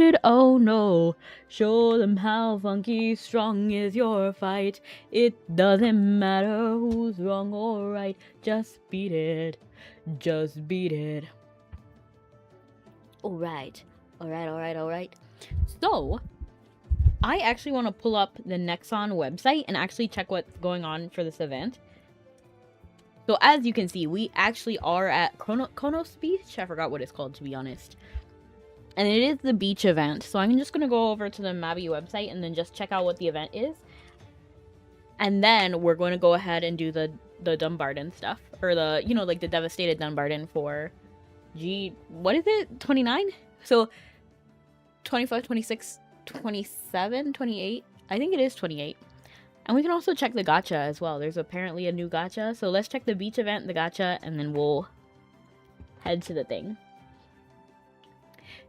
defeated. Oh no. Show them how funky strong is your fight. It doesn't matter who's wrong or right. Just beat it. Just beat it. Alright. Alright. So, I actually want to pull up the Nexon website and actually check what's going on for this event. So as you can see, we actually are at Konos Beach. I forgot what it's called, to be honest. And it is the beach event. So I'm just going to go over to the Mabi website and then just check out what the event is. And then we're going to go ahead and do the Dumbarton stuff. Or the, you know, like the devastated Dumbarton for what is it? 29? So 25, 26, 27, 28? I think it is 28. And we can also check the gacha as well. There's apparently a new gacha. So let's check the beach event, the gacha, and then we'll head to the thing.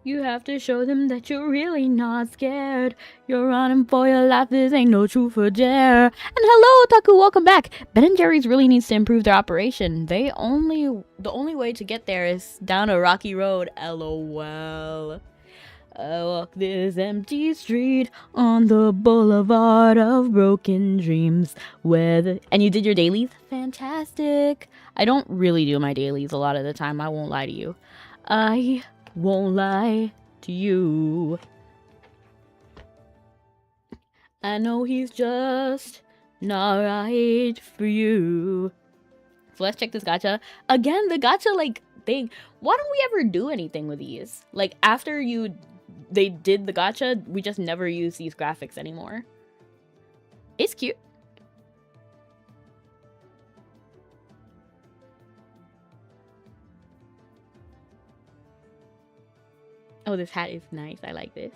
You have to show them that you're really not scared. You're running for your life. This ain't no truth or dare. And hello, Otaku. Welcome back. Ben & Jerry's really needs to improve their operation. The only way to get there is down a rocky road. LOL. I walk this empty street on the boulevard of broken dreams. And you did your dailies? Fantastic. I don't really do my dailies a lot of the time. I won't lie to you. I won't lie to you. I know he's just not right for you. So let's check this gacha. Again, the gacha like thing. Why don't we ever do anything with these? Like after they did the gacha, we just never use these graphics anymore. It's cute. Oh, this hat is nice. I like this.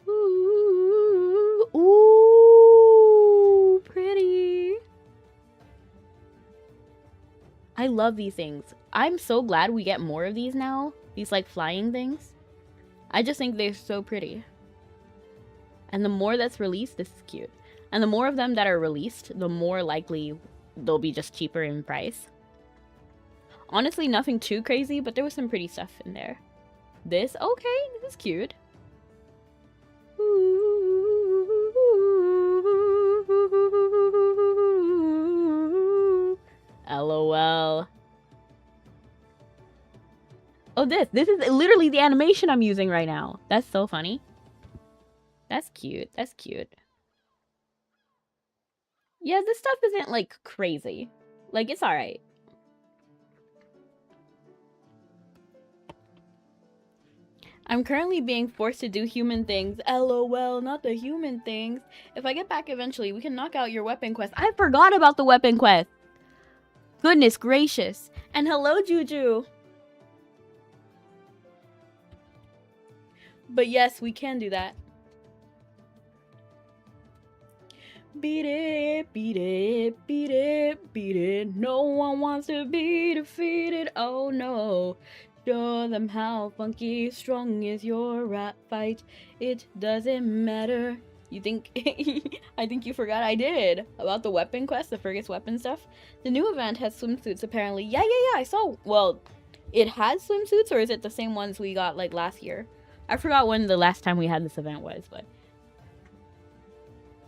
Ooh, ooh, pretty. I love these things. I'm so glad we get more of these now. These like flying things. I just think they're so pretty. And the more that's released, this is cute. And the more of them that are released, the more likely they'll be just cheaper in price. Honestly, nothing too crazy, but there was some pretty stuff in there. This, okay, this is cute. LOL. Oh, this is literally the animation I'm using right now. That's so funny. That's cute. That's cute. Yeah, this stuff isn't like crazy. Like, it's alright. I'm currently being forced to do human things. LOL, not the human things. If I get back eventually, we can knock out your weapon quest. I forgot about the weapon quest. Goodness gracious. And hello, Juju. But yes, we can do that. Beat it, beat it, beat it, beat it. No one wants to be defeated. Oh no. Show them how funky strong is your rap fight. It doesn't matter. You think I think you forgot I did about the weapon quest, the Fergus weapon stuff. The new event has swimsuits apparently. Yeah, I saw. Well, it has swimsuits, or is it the same ones we got like last year? I forgot when the last time we had this event was, but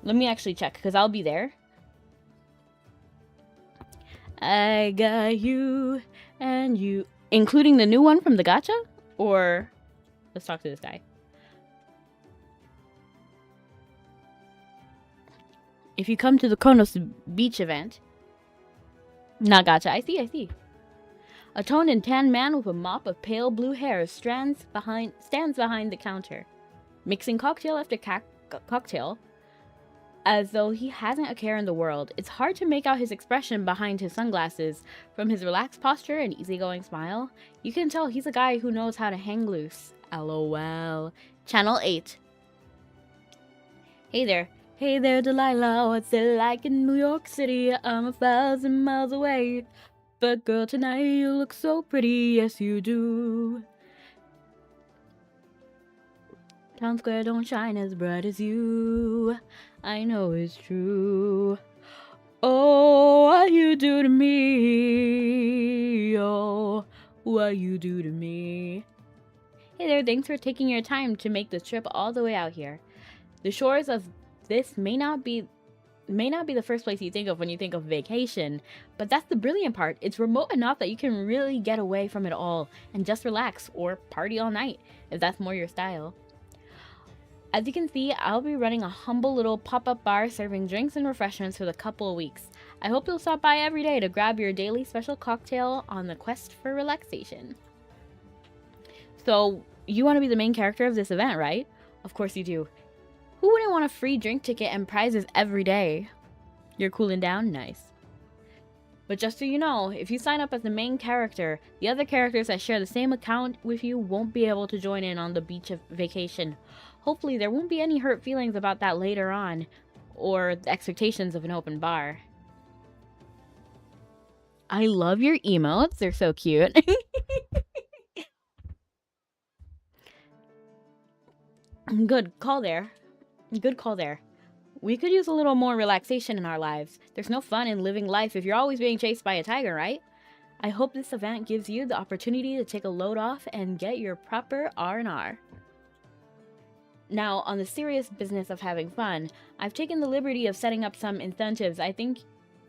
let me actually check because I'll be there. I got you and you. Including the new one from the gacha? Or let's talk to this guy. If you come to the Konos beach event. Not gacha. I see. A toned and tan man with a mop of pale blue hair stands behind the counter, mixing cocktail after cocktail, as though he hasn't a care in the world. It's hard to make out his expression behind his sunglasses. From his relaxed posture and easygoing smile, you can tell he's a guy who knows how to hang loose. LOL. Channel 8. Hey there, Delilah. What's it like in New York City? I'm 1,000 miles away. But girl, tonight you look so pretty. Yes, you do. Town Square don't shine as bright as you. I know it's true. Oh, what you do to me. Oh, what you do to me. Hey there, thanks for taking your time to make the trip all the way out here. The shores of this may not be the first place you think of when you think of vacation, but that's the brilliant part. It's remote enough that you can really get away from it all and just relax or party all night, if that's more your style. As you can see, I'll be running a humble little pop-up bar serving drinks and refreshments for the couple of weeks. I hope you'll stop by every day to grab your daily special cocktail on the quest for relaxation. So, you want to be the main character of this event, right? Of course you do. Who wouldn't want a free drink ticket and prizes every day? You're cooling down? Nice. But just so you know, if you sign up as the main character, the other characters that share the same account with you won't be able to join in on the beach of vacation. Hopefully there won't be any hurt feelings about that later on, or the expectations of an open bar. I love your emotes, they're so cute. Good call there. Good call there. We could use a little more relaxation in our lives. There's no fun in living life if you're always being chased by a tiger, right? I hope this event gives you the opportunity to take a load off and get your proper R&R. Now, on the serious business of having fun, I've taken the liberty of setting up some incentives I think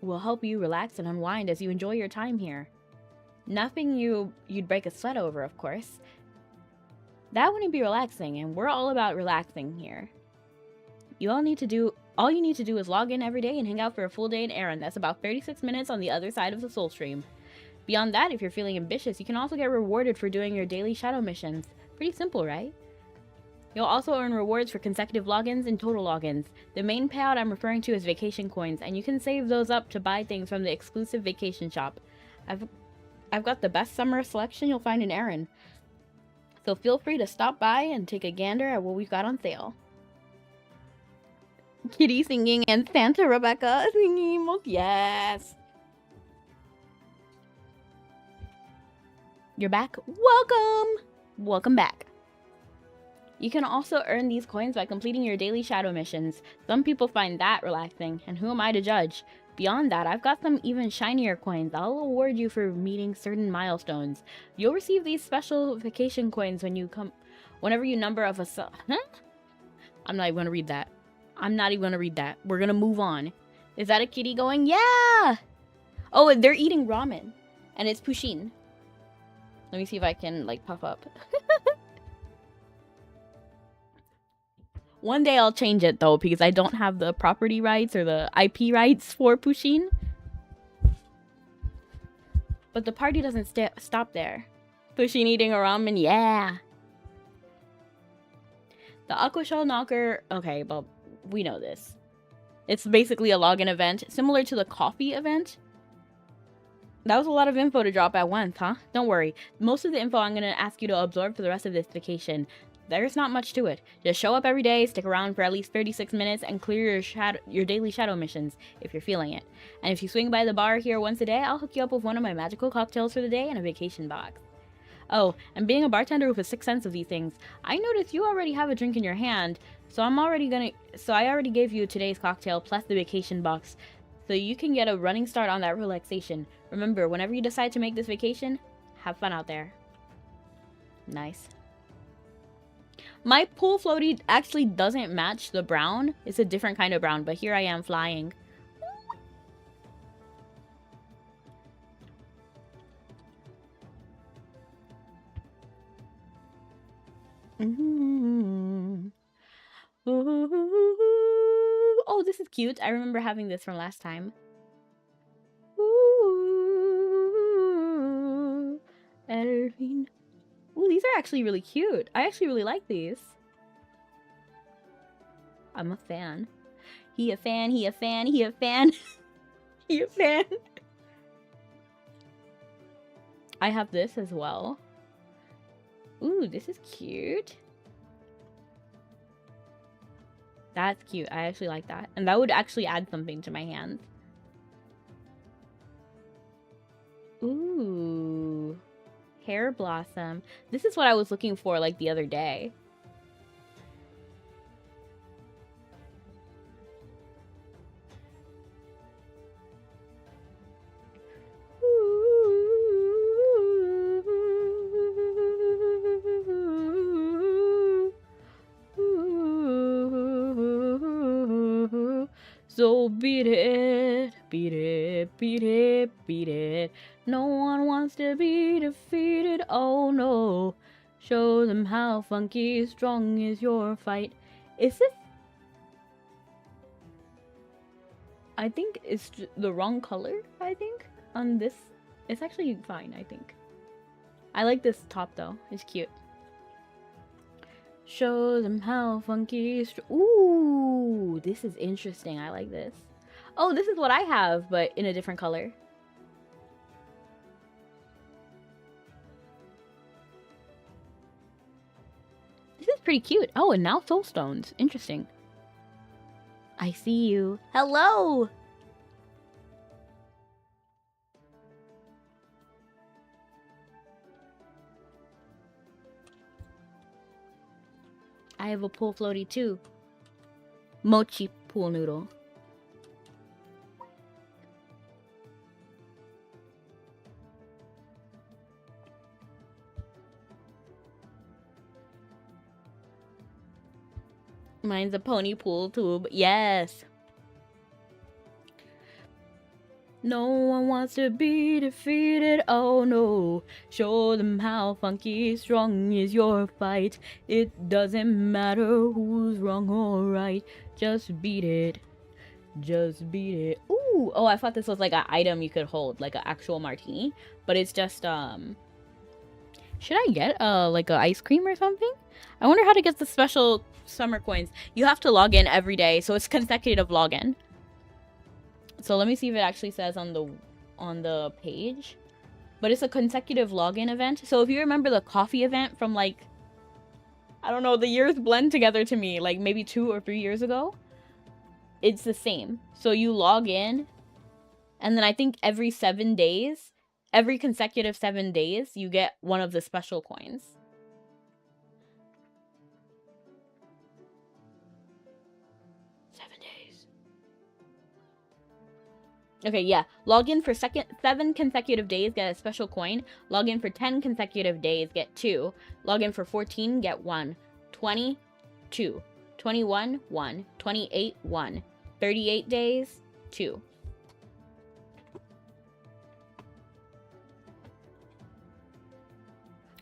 will help you relax and unwind as you enjoy your time here. Nothing you'd break a sweat over, of course. That wouldn't be relaxing, and we're all about relaxing here. All you need to do is log in every day and hang out for a full day in Aaron. That's about 36 minutes on the other side of the soul stream. Beyond that, if you're feeling ambitious, you can also get rewarded for doing your daily shadow missions. Pretty simple, right? You'll also earn rewards for consecutive logins and total logins. The main payout I'm referring to is vacation coins, and you can save those up to buy things from the exclusive vacation shop. I've got the best summer selection you'll find in Aaron. So feel free to stop by and take a gander at what we've got on sale. Kitty singing and Santa Rebecca singing. Yes. You're back. Welcome. Welcome back. You can also earn these coins by completing your daily shadow missions. Some people find that relaxing, and who am I to judge? Beyond that, I've got some even shinier coins I'll award you for meeting certain milestones. You'll receive these special vacation coins whenever you number of a I'm not even gonna read that. We're gonna move on. Is that a kitty going? Yeah! Oh, they're eating ramen. And it's Pusheen. Let me see if I can, like, puff up. One day I'll change it, though, because I don't have the property rights or the IP rights for Pusheen. But the party doesn't stop there. Pusheen eating a ramen, yeah! The Aqua Shell Knocker, okay, well, we know this. It's basically a login event, similar to the coffee event. That was a lot of info to drop at once, huh? Don't worry. Most of the info I'm going to ask you to absorb for the rest of this vacation. There's not much to it. Just show up every day, stick around for at least 36 minutes, and clear your daily shadow missions, if you're feeling it. And if you swing by the bar here once a day, I'll hook you up with one of my magical cocktails for the day and a vacation box. Oh, and being a bartender with a sixth sense of these things, I noticed you already have a drink in your hand, so I already gave you today's cocktail plus the vacation box, so you can get a running start on that relaxation. Remember, whenever you decide to make this vacation, have fun out there. Nice. My pool floaty actually doesn't match the brown. It's a different kind of brown, but here I am flying. Oh, this is cute. I remember having this from last time. Elvin. Ooh, these are actually really cute. I actually really like these. I'm a fan. He a fan, he a fan, he a fan. He a fan. I have this as well. Ooh, this is cute. That's cute. I actually like that. And that would actually add something to my hands. Ooh. Hair blossom. This is what I was looking for like the other day. So beat it, beat it, beat it, beat it. No one wants to be defeated, oh no. Show them how funky strong is your fight. Is this? I think it's the wrong color, I think, on this. It's actually fine, I think. I like this top though, it's cute. Show them how funky. Ooh, this is interesting. I like this. Oh, this is what I have, but in a different color. This is pretty cute. Oh, and now soul stones. Interesting. I see you. Hello! I have a pool floaty too. Mochi pool noodle. Mine's a pony pool tube. Yes. No one wants to be defeated, oh no. Show them how funky strong is your fight. It doesn't matter who's wrong or right. Just beat it. Just beat it. Ooh, oh, I thought this was like an item you could hold, like an actual martini. But it's just, should I get, like an ice cream or something? I wonder how to get the special summer coins. You have to log in every day, so it's consecutive login. So let me see if it actually says on the page. But it's a consecutive login event. So if you remember the coffee event from like, I don't know, the years blend together to me, like maybe 2 or 3 years ago. It's the same. So you log in, and then I think every 7 days, every consecutive 7 days, you get one of the special coins. Okay, yeah. Log in for 7 consecutive days, get a special coin. Log in for 10 consecutive days, get 2. Log in for 14, get 1. 20, 2. 21, 1. 28, 1. 38 days, 2.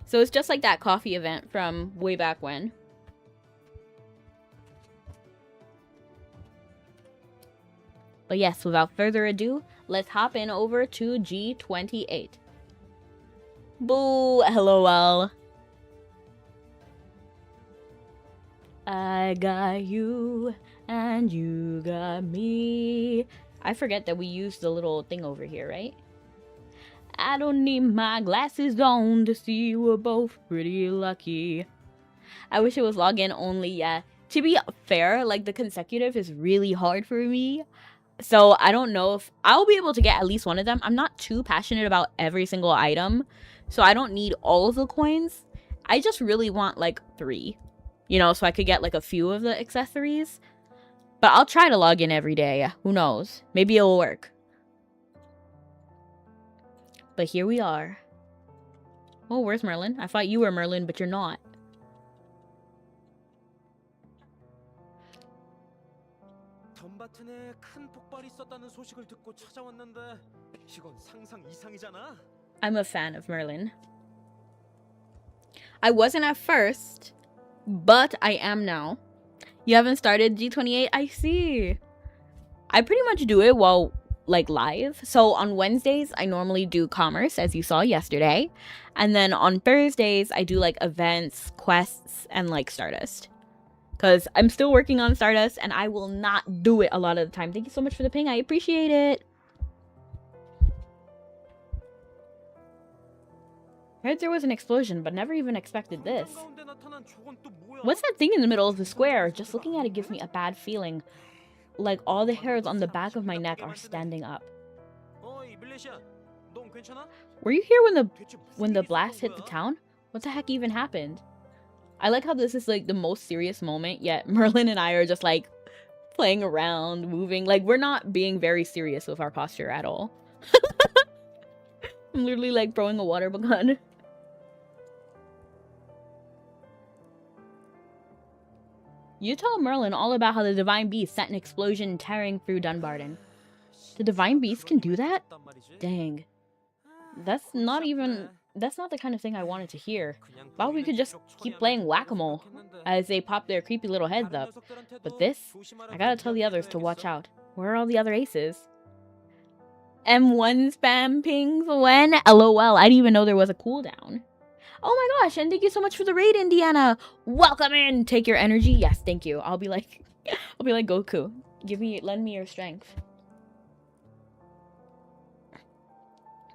So it's just like that coffee event from way back when. But yes, without further ado, let's hop in over to G28. Boo! LOL. I got you, and you got me. I forget that we used the little thing over here, right? I don't need my glasses on to see we're both pretty lucky. I wish it was login only, yeah. To be fair, like the consecutive is really hard for me. So I don't know if I'll be able to get at least one of them. I'm not too passionate about every single item, so I don't need all of the coins. I just really want like 3, you know, so I could get like a few of the accessories. But I'll try to log in every day. Who knows? Maybe it'll work. But here we are. Oh, where's Merlin? I thought you were Merlin, but you're not. I'm a fan of Merlin. I wasn't at first, but I am now. You haven't started G28? I see. I pretty much do it while like live. So on Wednesdays, I normally do commerce, as you saw yesterday. And then on Thursdays, I do like events, quests, and like Stardust. Because I'm still working on Stardust, and I will not do it a lot of the time. Thank you so much for the ping. I appreciate it. I heard there was an explosion, but never even expected this. What's that thing in the middle of the square? Just looking at it gives me a bad feeling. Like all the hairs on the back of my neck are standing up. Were you here when the blast hit the town? What the heck even happened? I like how this is like the most serious moment, yet Merlin and I are just like playing around, moving. Like we're not being very serious with our posture at all. I'm literally like throwing a water gun. You tell Merlin all about how the Divine Beast sent an explosion tearing through Dunbarton. The Divine Beast can do that? Dang. That's not the kind of thing I wanted to hear. Thought we could just keep playing whack-a-mole as they pop their creepy little heads up. But this? I gotta tell the others to watch out. Where are all the other aces? M1 spam pings when? LOL, I didn't even know there was a cooldown. Oh my gosh, and thank you so much for the raid, Indiana. Welcome in. Take your energy. Yes, thank you. I'll be like Goku. Lend me your strength.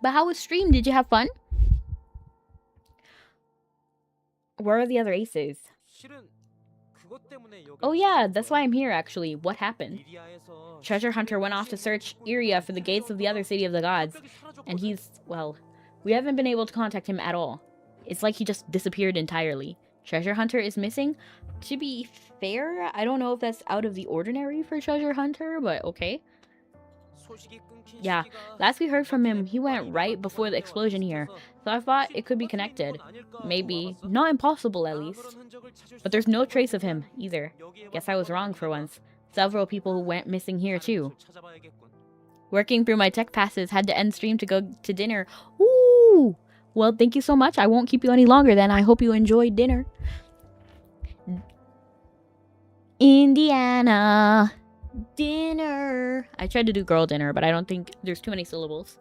But how was stream? Did you have fun? Where are the other aces? Oh yeah, that's why I'm here actually. What happened? Treasure Hunter went off to search Iria for the gates of the other city of the gods. And well, we haven't been able to contact him at all. It's like he just disappeared entirely. Treasure Hunter is missing? To be fair, I don't know if that's out of the ordinary for Treasure Hunter, but okay. Yeah, last we heard from him, he went right before the explosion here, so I thought it could be connected. Maybe. Not impossible, at least. But there's no trace of him, either. Guess I was wrong for once. Several people went missing here, too. Working through my tech passes, had to end stream to go to dinner. Ooh! Well, thank you so much. I won't keep you any longer then. I hope you enjoyed dinner. Indiana. Dinner. I tried to do girl dinner, but I don't think there's too many syllables.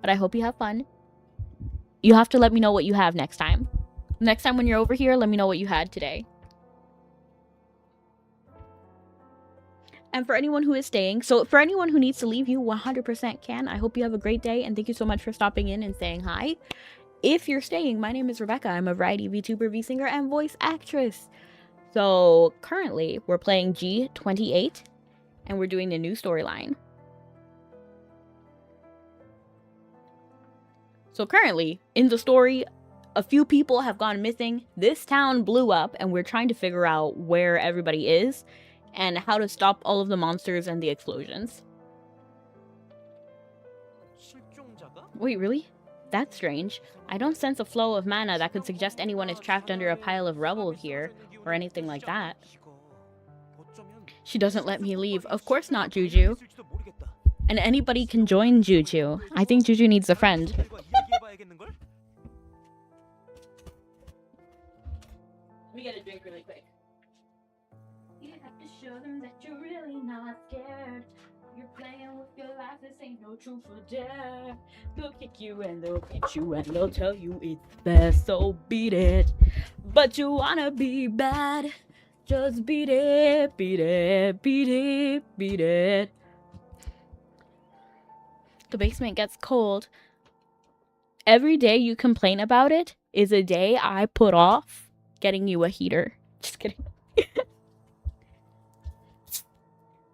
But I hope you have fun. You have to let me know what you have next time. Next time when you're over here, let me know what you had today. And for anyone who is staying, so for anyone who needs to leave, you 100% can. I hope you have a great day, and thank you so much for stopping in and saying hi. If you're staying, my name is Rebecca. I'm a variety VTuber, V-singer, and voice actress. So currently, we're playing G28, and we're doing the new storyline. So currently, in the story, a few people have gone missing. This town blew up, and we're trying to figure out where everybody is and how to stop all of the monsters and the explosions. Wait, really? That's strange. I don't sense a flow of mana that could suggest anyone is trapped under a pile of rubble here, or anything like that. She doesn't let me leave. Of course not, Juju. And anybody can join Juju. I think Juju needs a friend. Let me get a drink really quick. You have to show them that you're really not scared. You're playing with your life, this ain't no truth or dare. They'll kick you and they'll hit you and they'll tell you it's best, so beat it. But you wanna be bad, just beat it, beat it, beat it, beat it. The basement gets cold. Every day you complain about it is a day I put off getting you a heater. Just kidding.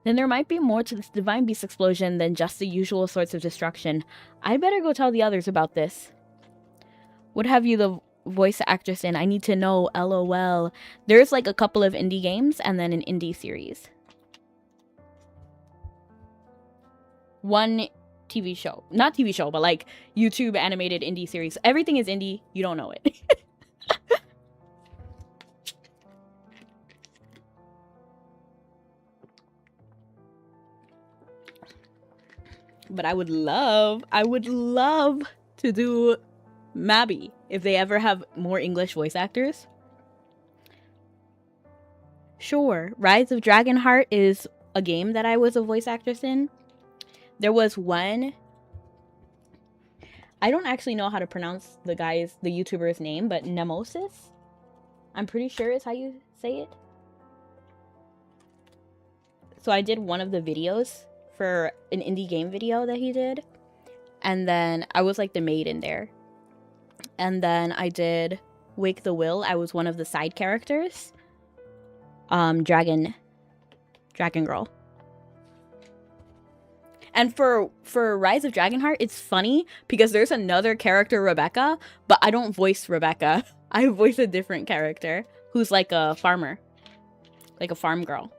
Then there might be more to this Divine Beast explosion than just the usual sorts of destruction. I'd better go tell the others about this. What have you the voice actress in? I need to know, LOL. There's like a couple of indie games and then an indie series. One TV show. Not TV show, but like YouTube animated indie series. Everything is indie. You don't know it. But I would love to do Mabi if they ever have more English voice actors. Sure, Rise of Dragonheart is a game that I was a voice actress in. There was one. I don't actually know how to pronounce the YouTuber's name, but Nemosis? I'm pretty sure is how you say it. So I did one of the videos for an indie game video that he did. And then I was like the maid in there. And then I did Wake the Will. I was one of the side characters. Dragon Girl. And for Rise of Dragonheart, it's funny because there's another character, Rebecca, but I don't voice Rebecca. I voice a different character who's like a farmer. Like a farm girl.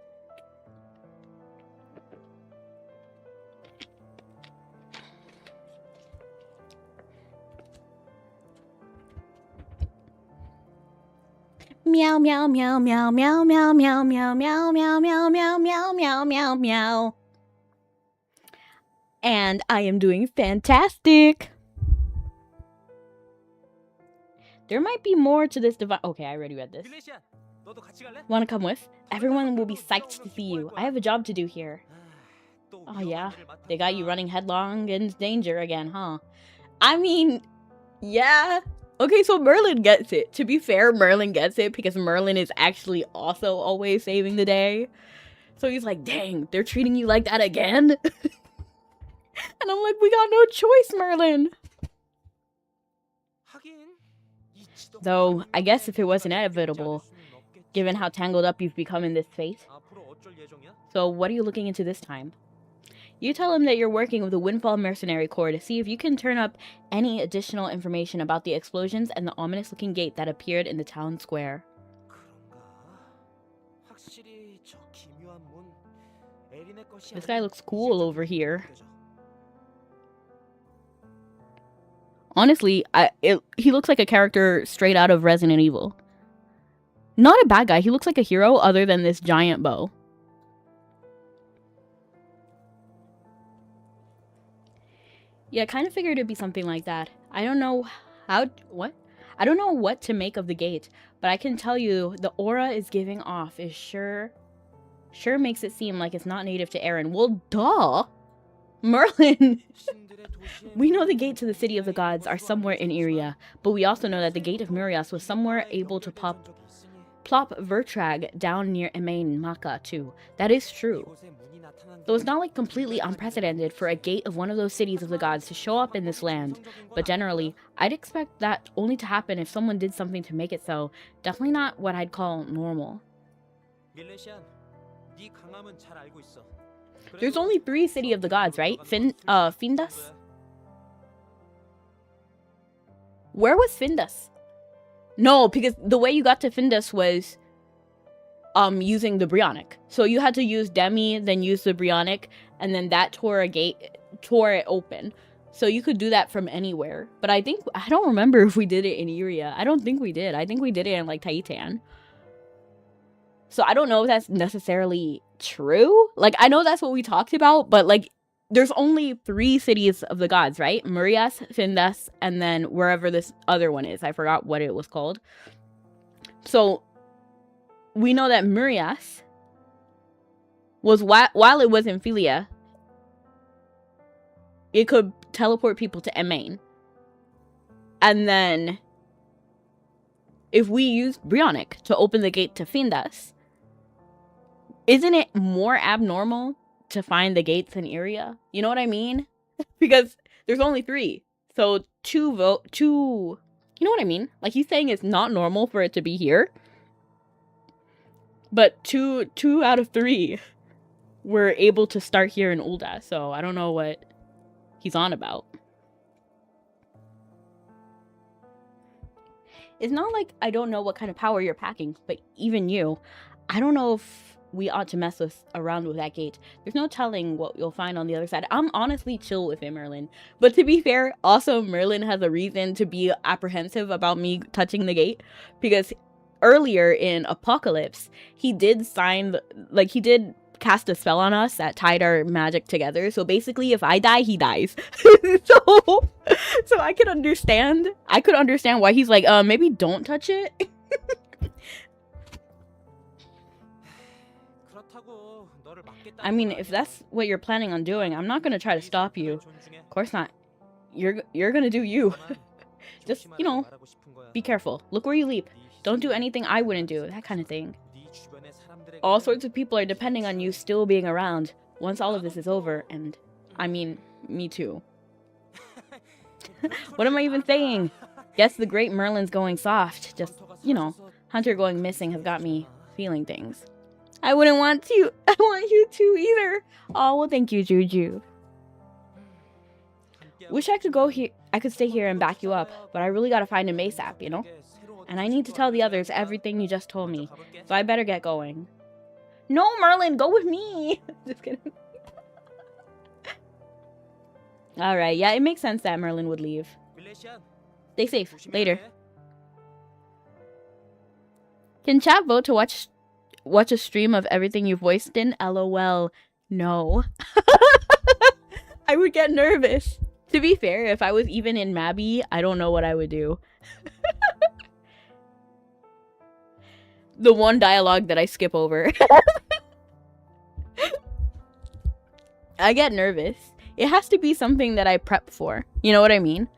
meow meow meow meow meow meow meow meow meow meow meow meow meow meow meow meow. And I am doing fantastic. There might be more to this device. Okay, I already read this. Wanna come with? Everyone will be psyched to see you. I have a job to do here. Oh yeah, they got you running headlong into danger again, huh? I mean, yeah. Okay, so Merlin gets it. To be fair, Merlin gets it because Merlin is actually also always saving the day. So he's like, dang, they're treating you like that again? And I'm like, we got no choice, Merlin. Though, I guess if it was inevitable, given how tangled up you've become in this fate. So what are you looking into this time? You tell him that you're working with the Windfall Mercenary Corps to see if you can turn up any additional information about the explosions and the ominous-looking gate that appeared in the town square. This guy looks cool over here. Honestly, he looks like a character straight out of Resident Evil. Not a bad guy. He looks like a hero other than this giant bow. Yeah, I kind of figured it'd be something like that. I don't know I don't know what to make of the gate, but I can tell you the aura it's giving off is sure makes it seem like it's not native to Aaron. Well, duh! Merlin! We know the gate to the City of the Gods are somewhere in Iria, but we also know that the Gate of Murias was somewhere able to plop Vtuber down near Emain Maka too. That is true. Though it's not like completely unprecedented for a gate of one of those cities of the gods to show up in this land, but generally, I'd expect that only to happen if someone did something to make it so. Definitely not what I'd call normal. There's only 3 City of the Gods, right? Findas? Where was Findas? No, because the way you got to Findas was using the Brionic. So you had to use Demi, then use the Brionic, and then that tore it open. So you could do that from anywhere. But I don't remember if we did it in Iria. I don't think we did. I think we did it in like Titan. So I don't know if that's necessarily true. Like, I know that's what we talked about, but like, there's only 3 cities of the gods, right? Murias, Findas, and then wherever this other one is. I forgot what it was called. So we know that Murias was, while it was in Philia, it could teleport people to Emain. And then if we use Brionic to open the gate to Findas, isn't it more abnormal to find the gates in Iria? You know what I mean? Because there's only 3. So 2, you know what I mean? Like, he's saying it's not normal for it to be here. But 2 out of 3 were able to start here in Ul'dah. So I don't know what he's on about. It's not like I don't know what kind of power you're packing, but even you, I don't know if we ought to mess around with that gate. There's no telling what you'll find on the other side. I'm honestly chill with it, Merlin. But to be fair, also Merlin has a reason to be apprehensive about me touching the gate. Because earlier in Apocalypse, he did he did cast a spell on us that tied our magic together. So basically, if I die, he dies. so I could understand why he's like, maybe don't touch it. I mean, if that's what you're planning on doing, I'm not gonna try to stop you. Of course not. You're gonna do you. Just, you know, be careful. Look where you leap. Don't do anything I wouldn't do. That kind of thing. All sorts of people are depending on you still being around once all of this is over. And, I mean, me too. What am I even saying? Guess the great Merlin's going soft. Just, you know, Hunter going missing has got me feeling things. I wouldn't want to. I want you to either. Oh, well, thank you, Juju. Wish I could go here. I could stay here and back you up, but I really gotta find him ASAP, you know? And I need to tell the others everything you just told me, so I better get going. No, Merlin, go with me. Just kidding. Alright, yeah, it makes sense that Merlin would leave. Stay safe. Later. Can chat vote to watch a stream of everything you voiced in? LOL. No. I would get nervous. To be fair, if I was even in Mabi, I don't know what I would do. The one dialogue that I skip over. I get nervous. It has to be something that I prep for. You know what I mean?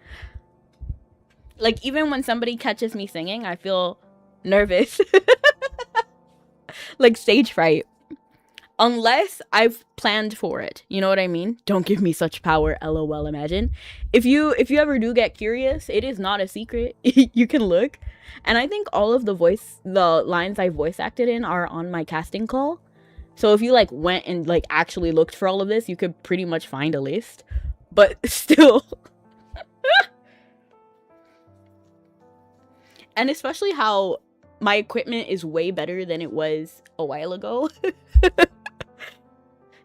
Like, even when somebody catches me singing, I feel nervous. Like stage fright. Unless I've planned for it. You know what I mean? Don't give me such power, LOL, imagine. If you ever do get curious, it is not a secret. You can look. And I think all of the lines I voice acted in are on my casting call. So if you like went and like actually looked for all of this, you could pretty much find a list. But still. And especially how my equipment is way better than it was a while ago.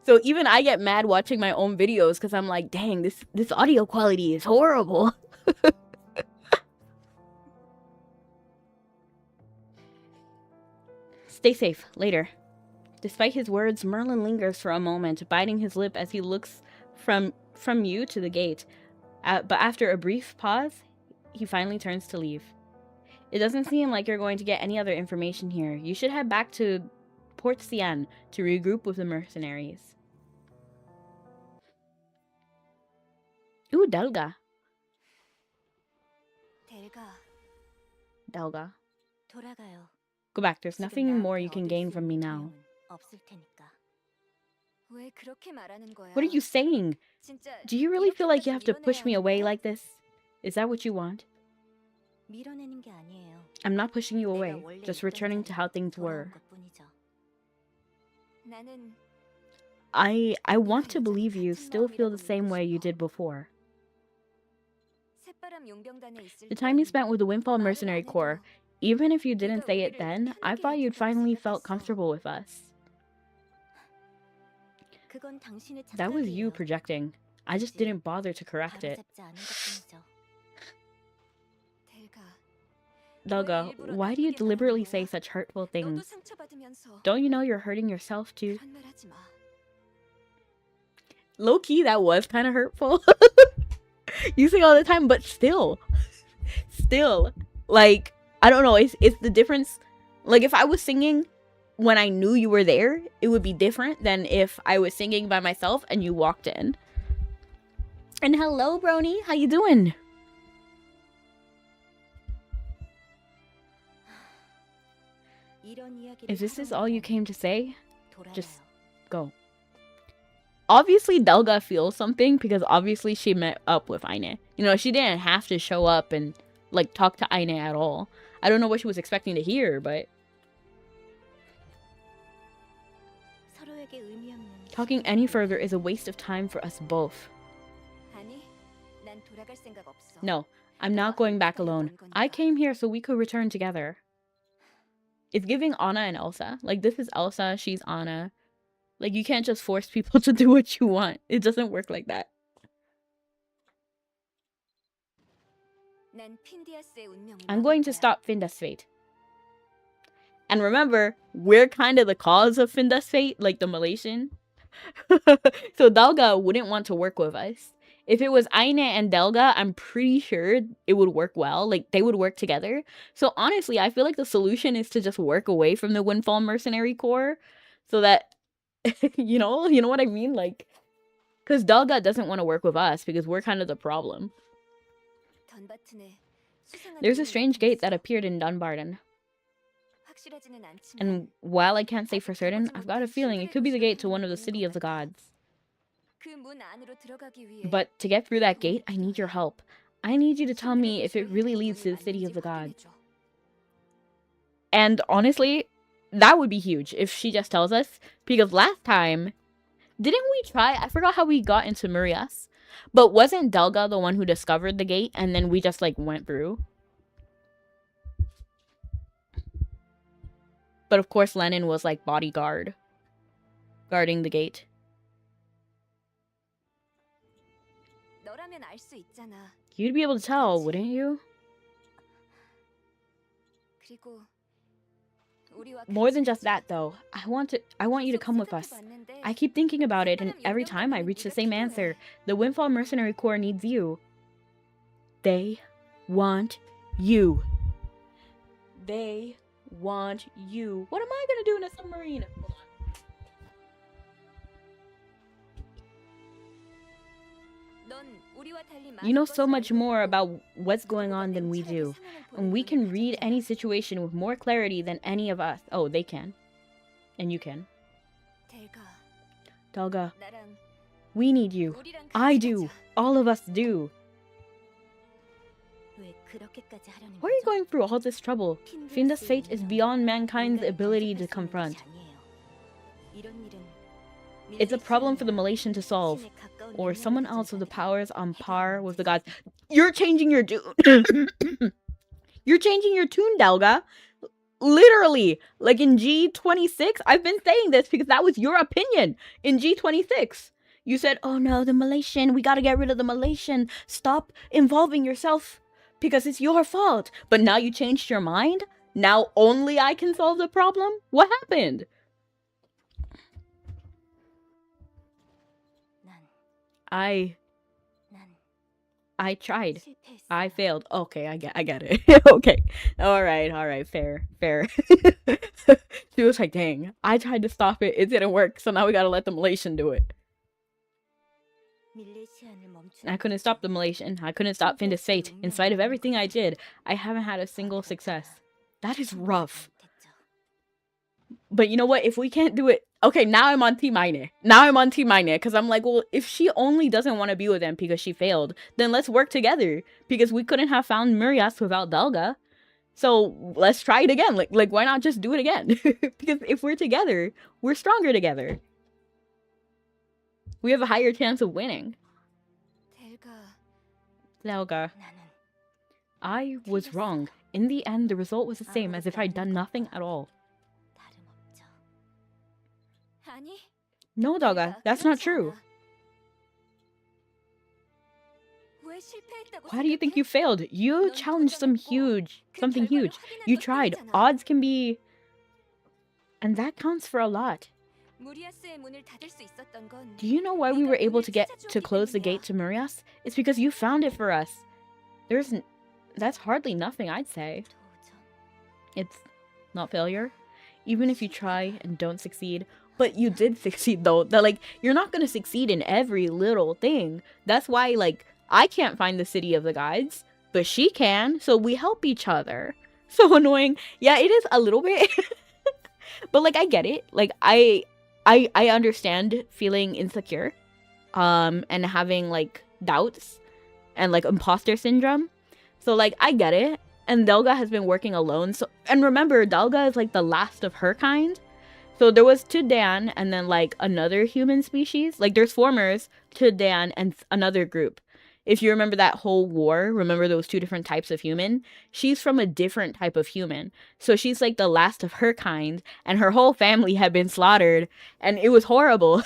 So even I get mad watching my own videos because I'm like, dang, this audio quality is horrible. Stay safe. Later. Despite his words, Merlin lingers for a moment, biting his lip as he looks from you to the gate. But after a brief pause, he finally turns to leave. It doesn't seem like you're going to get any other information here. You should head back to Port Cian to regroup with the mercenaries. Ooh, Delga. Delga. Go back. There's nothing more you can gain from me now. What are you saying? Do you really feel like you have to push me away like this? Is that what you want? I'm not pushing you away, just returning to how things were. I want to believe you still feel the same way you did before. The time you spent with the Windfall Mercenary Corps, even if you didn't say it then, I thought you'd finally felt comfortable with us. That was you projecting. I just didn't bother to correct it. Delga, why do you deliberately say such hurtful things? Don't you know you're hurting yourself too? Low-key, that was kind of hurtful. You sing all the time, but still, like, I don't know, it's the difference. Like, if I was singing when I knew you were there, it would be different than if I was singing by myself and you walked in. And hello, Brony, how you doing? If this is all you came to say, just go. Obviously, Delga feels something because obviously she met up with Aine. You know, she didn't have to show up and, like, talk to Aine at all. I don't know what she was expecting to hear, but... Talking any further is a waste of time for us both. No, I'm not going back alone. I came here so we could return together. It's giving Anna and Elsa. Like, this is Elsa, she's Anna. Like, you can't just force people to do what you want. It doesn't work like that. I'm going to stop Finda's fate. And remember, we're kind of the cause of Finda's fate, like the Malaysian. So Delga wouldn't want to work with us. If it was Aine and Delga, I'm pretty sure it would work well. Like, they would work together. So honestly, I feel like the solution is to just work away from the Windfall Mercenary Corps. So that, you know what I mean? Like, because Delga doesn't want to work with us because we're kind of the problem. There's a strange gate that appeared in Dunbarton. And while I can't say for certain, I've got a feeling it could be the gate to one of the City of the Gods. But to get through that gate, I need your help. I need you to tell me if it really leads to the City of the Gods. And honestly, that would be huge if she just tells us. Because last time, didn't we try? I forgot how we got into Murias. But wasn't Delga the one who discovered the gate and then we just like went through? But of course Lennon was like bodyguard. Guarding the gate. You'd be able to tell, wouldn't you? more than just that, though. I want you to come with us. I keep thinking about it, and every time I reach the same answer. The Windfall Mercenary Corps needs you. They want you. They want you. What am I gonna do in a submarine? You know so much more about what's going on than we do, and we can read any situation with more clarity than any of us. Oh, they can. And you can. Dalga, we need you. I do. All of us do. Why are you going through all this trouble? Finda's fate is beyond mankind's ability to confront. It's a problem for the Malaysian to solve, or someone else with the powers on par with the gods. You're changing your tune. You're changing your tune, Dalga. Literally, like in G26, I've been saying this because that was your opinion. In G26, you said, "Oh no, the Malaysian. We gotta get rid of the Malaysian. Stop involving yourself because it's your fault." But now you changed your mind. Now only I can solve the problem. What happened? I tried. I failed. Okay, I get it. Okay. Alright, fair. She was like, dang, I tried to stop it. It didn't work, so now we gotta let the Malaysian do it. I couldn't stop the Malaysian. I couldn't stop Finda's fate. In spite of everything I did, I haven't had a single success. That is rough. But you know what? If we can't do it... Okay, now I'm on Team Aine. Because I'm like, well, if she only doesn't want to be with them because she failed, then let's work together. Because we couldn't have found Murias without Dalga. So let's try it again. Like why not just do it again? Because if we're together, we're stronger together. We have a higher chance of winning. Dalga. I was wrong. In the end, the result was the same as if I'd done nothing at all. No, Dalga, that's not true. Why do you think you failed? You challenged something huge. You tried. Odds can be... And that counts for a lot. Do you know why we were able to close the gate to Murias? It's because you found it for us. That's hardly nothing, I'd say. It's not failure. Even if you try and don't succeed. But you did succeed, though. That, like, you're not gonna succeed in every little thing. That's why, like, I can't find the city of the gods, but she can, so we help each other. So annoying. Yeah, it is a little bit. But, like, I get it. Like, I understand feeling insecure, and having, like, doubts, and, like, imposter syndrome. So, like, I get it. And Dalga has been working alone. So, and remember, Dalga is, like, the last of her kind. So there was Tudan and then, like, another human species. Like, there's formers, Tudan, and another group. If you remember that whole war, remember those two different types of human? She's from a different type of human. So she's, like, the last of her kind, and her whole family had been slaughtered, and it was horrible.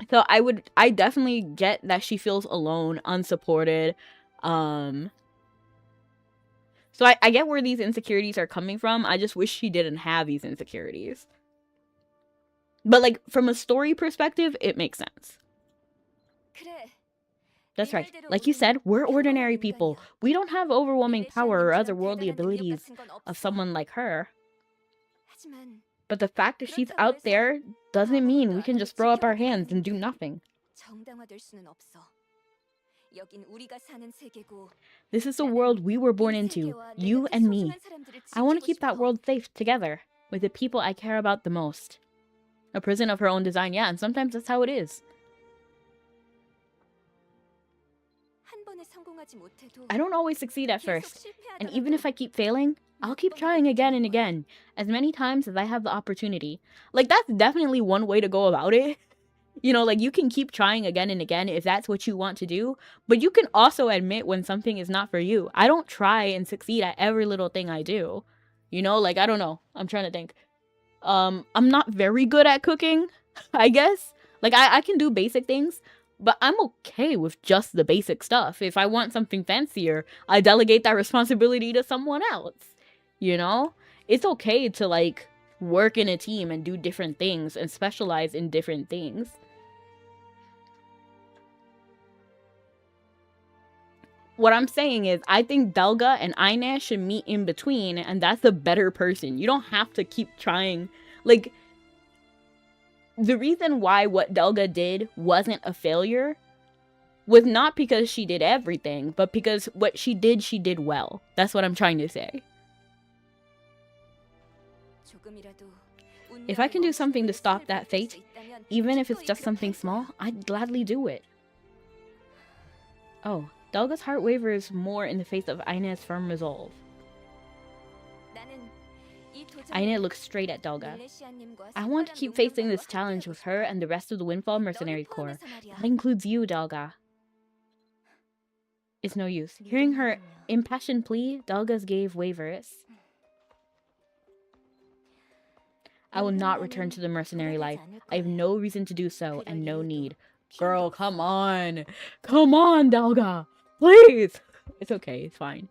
So I definitely get that she feels alone, unsupported, So I get where these insecurities are coming from. I just wish she didn't have these insecurities. But, like, from a story perspective, it makes sense. That's right. Like you said, we're ordinary people. We don't have overwhelming power or otherworldly abilities of someone like her. But the fact that she's out there doesn't mean we can just throw up our hands and do nothing. This is the world we were born into, you and me. I want to keep that world safe together, with the people I care about the most. A prison of her own design, yeah, and sometimes that's how it is. I don't always succeed at first, and even if I keep failing, I'll keep trying again and again, as many times as I have the opportunity. Like, that's definitely one way to go about it. You know, like, you can keep trying again and again if that's what you want to do, but you can also admit when something is not for you. I don't try and succeed at every little thing I do. You know, like, I don't know. I'm trying to think. I'm not very good at cooking, I guess. Like, I can do basic things, but I'm okay with just the basic stuff. If I want something fancier, I delegate that responsibility to someone else. you know? It's okay to, like, work in a team and do different things and specialize in different things. What I'm saying is, I think Delga and Ine should meet in between, and that's the better person. You don't have to keep trying. Like, the reason why what Delga did wasn't a failure was not because she did everything, but because what she did well. That's what I'm trying to say. If I can do something to stop that fate, even if it's just something small, I'd gladly do it. Oh, Delga's heart wavers more in the face of Ine's firm resolve. Ine looks straight at Delga. I want to keep facing this challenge with her and the rest of the Windfall Mercenary Corps. That includes you, Delga. It's no use. Hearing her impassioned plea, Delga's gaze wavers. I will not return to the mercenary life. I have no reason to do so, and no need. Girl, come on. Come on, Delga. Please. It's okay, it's fine.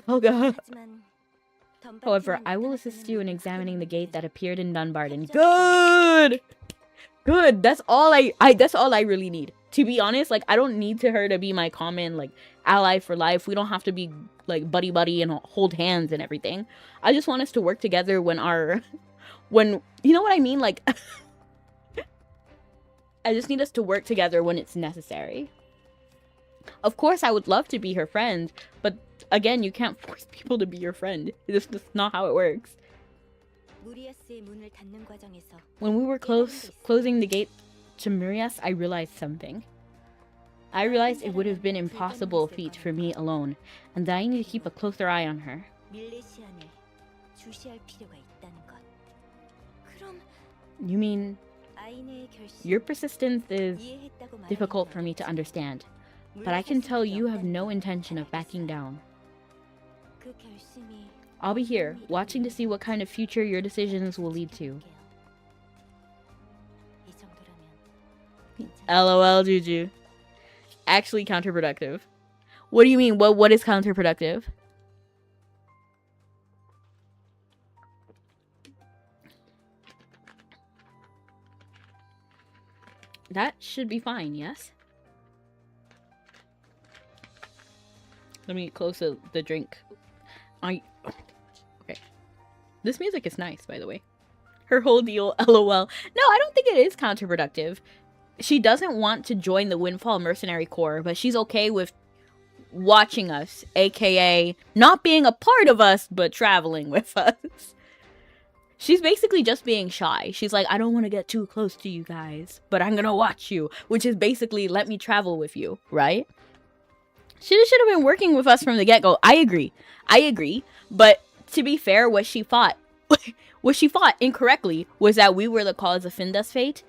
Delga. However, I will assist you in examining the gate that appeared in Dunbarton. Good! Good. That's all I really need. To be honest, like, I don't need her to be my common, like, ally for life. We don't have to be, like, buddy and hold hands and everything. I just want us to work together when you know what I mean? Like, I just need us to work together when it's necessary. Of course, I would love to be her friend, but again, you can't force people to be your friend. That's just not how it works. When we were closing the gate to Murias, I realized something. I realized it would have been impossible feat for me alone, and that I need to keep a closer eye on her. You mean, your persistence is difficult for me to understand, but I can tell you have no intention of backing down. I'll be here, watching to see what kind of future your decisions will lead to. LOL, Juju. Actually counterproductive. What do you mean? What is counterproductive? That should be fine, yes? Let me close the drink. Okay. This music is nice, by the way. Her whole deal, LOL. No, I don't think it is counterproductive. She doesn't want to join the Windfall Mercenary Corps, but she's okay with watching us, aka not being a part of us, but traveling with us. She's basically just being shy. She's like, I don't want to get too close to you guys, but I'm gonna watch you, which is basically let me travel with you, right? She should have been working with us from the get-go. I agree. But to be fair, what she fought incorrectly was that we were the cause of Finda's fate.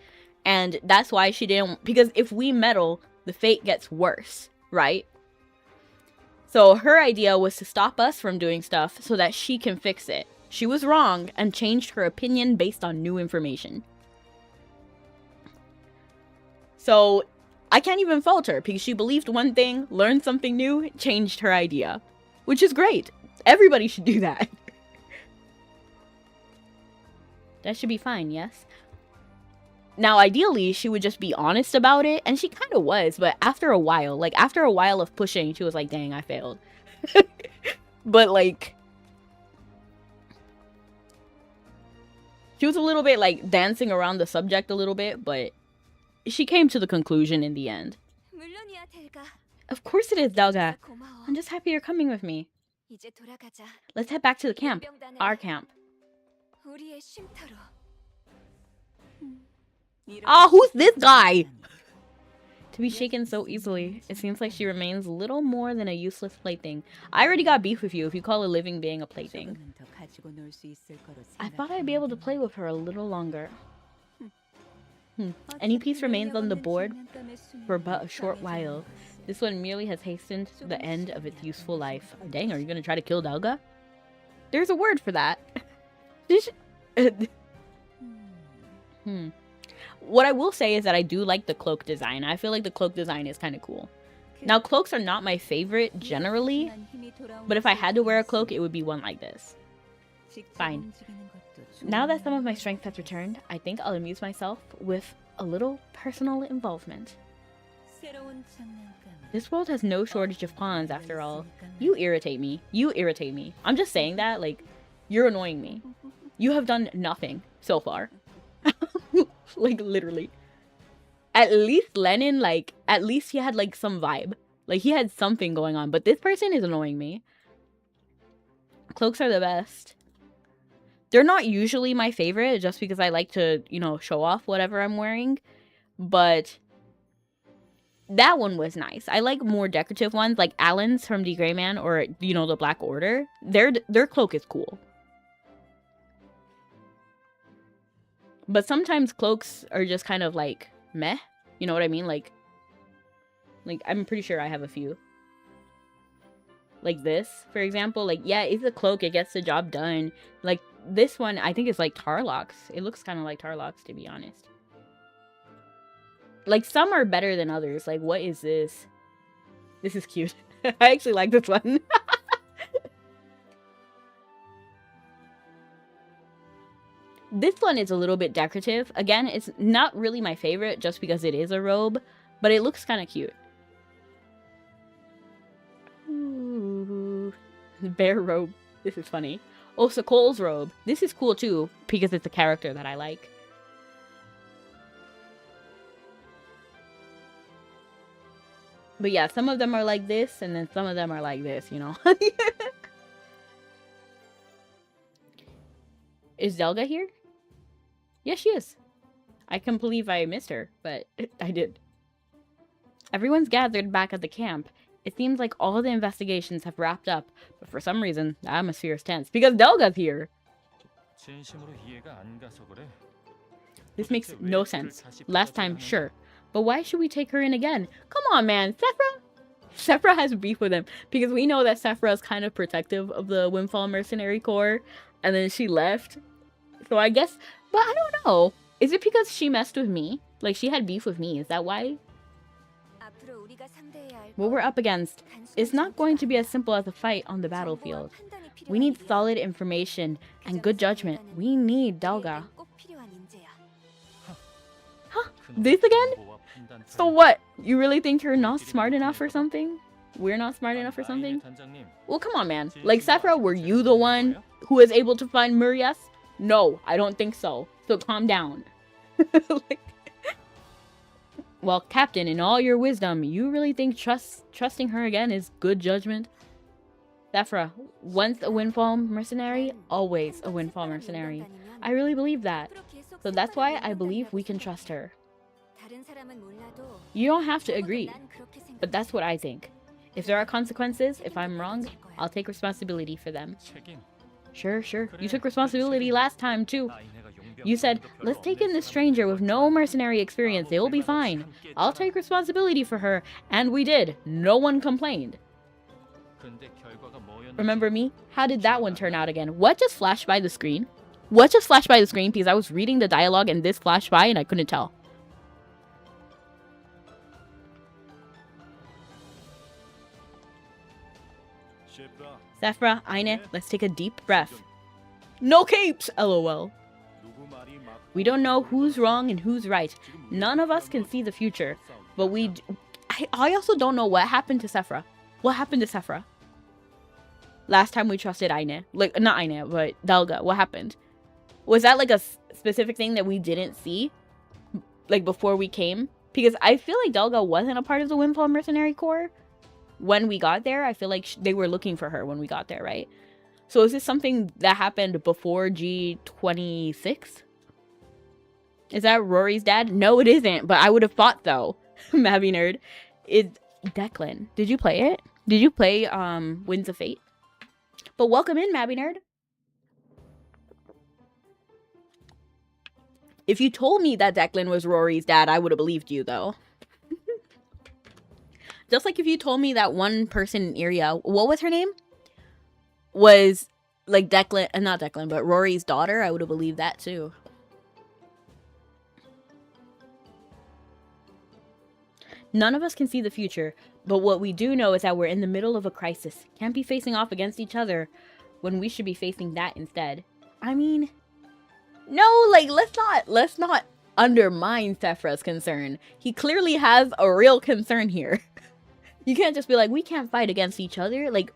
And that's why she didn't, because if we meddle, the fate gets worse, right? So her idea was to stop us from doing stuff so that she can fix it. She was wrong and changed her opinion based on new information. So I can't even fault her because she believed one thing, learned something new, changed her idea. Which is great. Everybody should do that. That should be fine, yes? Now, ideally, she would just be honest about it, and she kind of was, but after a while of pushing, she was like, dang, I failed. But, like, she was a little bit, like, dancing around the subject a little bit, but she came to the conclusion in the end. Of course it is, Delga. I'm just happy you're coming with me. Let's head back to the camp. Our camp. Oh, who's this guy? To be shaken so easily, it seems like she remains little more than a useless plaything. I already got beef with you if you call a living being a plaything. I thought I'd be able to play with her a little longer. Any piece remains on the board for but a short while. This one merely has hastened the end of its useful life. Dang, are you gonna try to kill Delga? There's a word for that. What I will say is that I do like the cloak design. I feel like the cloak design is kind of cool. Now, cloaks are not my favorite generally, but if I had to wear a cloak, it would be one like this. Fine. Now that some of my strength has returned, I think I'll amuse myself with a little personal involvement. This world has no shortage of pawns, after all. You irritate me. You irritate me. I'm just saying that, like, you're annoying me. You have done nothing so far. Like, literally. At least Lennon, like, at least he had, like, some vibe. Like, he had something going on. But this person is annoying me. Cloaks are the best. They're not usually my favorite, just because I like to, you know, show off whatever I'm wearing. But that one was nice. I like more decorative ones, like Alan's from the Gray Man, or, you know, the Black Order. Their cloak is cool. But sometimes cloaks are just kind of like meh. You know what I mean? Like I'm pretty sure I have a few. Like this, for example. Like, yeah, it's a cloak. It gets the job done. Like, this one, I think is like Tarlock's. It looks kind of like Tarlock's, to be honest. Like, some are better than others. Like, what is this? This is cute. I actually like this one. This one is a little bit decorative. Again, it's not really my favorite just because it is a robe, but it looks kind of cute. Ooh. Bear robe. This is funny. Oh, Sokol's robe. This is cool too, because it's a character that I like. But yeah, some of them are like this, and then some of them are like this, you know? Is Zelga here? Yes, she is. I can't believe I missed her, but I did. Everyone's gathered back at the camp. It seems like all the investigations have wrapped up, but for some reason, the atmosphere is tense because Delga's here. This makes no sense. Last time, sure. But why should we take her in again? Come on, man. Sephra has beef with him because we know that Sephra is kind of protective of the Windfall Mercenary Corps, and then she left. So I guess, but I don't know. Is it because she messed with me? Like, she had beef with me. Is that why? What we're up against is not going to be as simple as a fight on the battlefield. We need solid information and good judgment. We need Delga. Huh? This again? So what? You really think you're not smart enough or something? We're not smart enough or something? Well, come on, man. Like, Sephra, were you the one who was able to find Murias? No, I don't think so. So calm down. Like, well, Captain, in all your wisdom, you really think trusting her again is good judgment? Sephra, once a Windfall Mercenary, always a Windfall Mercenary. I really believe that. So that's why I believe we can trust her. You don't have to agree, but that's what I think. If there are consequences, if I'm wrong, I'll take responsibility for them. Sure. You took responsibility last time, too. You said, let's take in this stranger with no mercenary experience. They will be fine. I'll take responsibility for her. And we did. No one complained. Remember me? How did that one turn out again? What just flashed by the screen? What just flashed by the screen? Because I was reading the dialogue and this flashed by and I couldn't tell. Sephra, Aine, let's take a deep breath. No capes! LOL. We don't know who's wrong and who's right. None of us can see the future. But I also don't know what happened to Sephra. What happened to Sephra? Last time we trusted Aine. Like, not Aine, but Delga. What happened? Was that like a specific thing that we didn't see? Like, before we came? Because I feel like Delga wasn't a part of the Windfall Mercenary Corps. When we got there, I feel like they were looking for her when we got there, right? So is this something that happened before G26? Is that Rory's dad? No, it isn't, but I would have thought so. Mabi Nerd. It's Declan. Did you play it? Did you play Winds of Fate? But welcome in, Mabi Nerd. If you told me that Declan was Rory's dad, I would have believed you, though. Just like if you told me that one person in Iria, what was her name? Was like Declan, not Declan, but Rory's daughter, I would have believed that too. None of us can see the future, but what we do know is that we're in the middle of a crisis. Can't be facing off against each other when we should be facing that instead. I mean, no, like, let's not undermine Sephiroth's concern. He clearly has a real concern here. You can't just be like, we can't fight against each other. Like,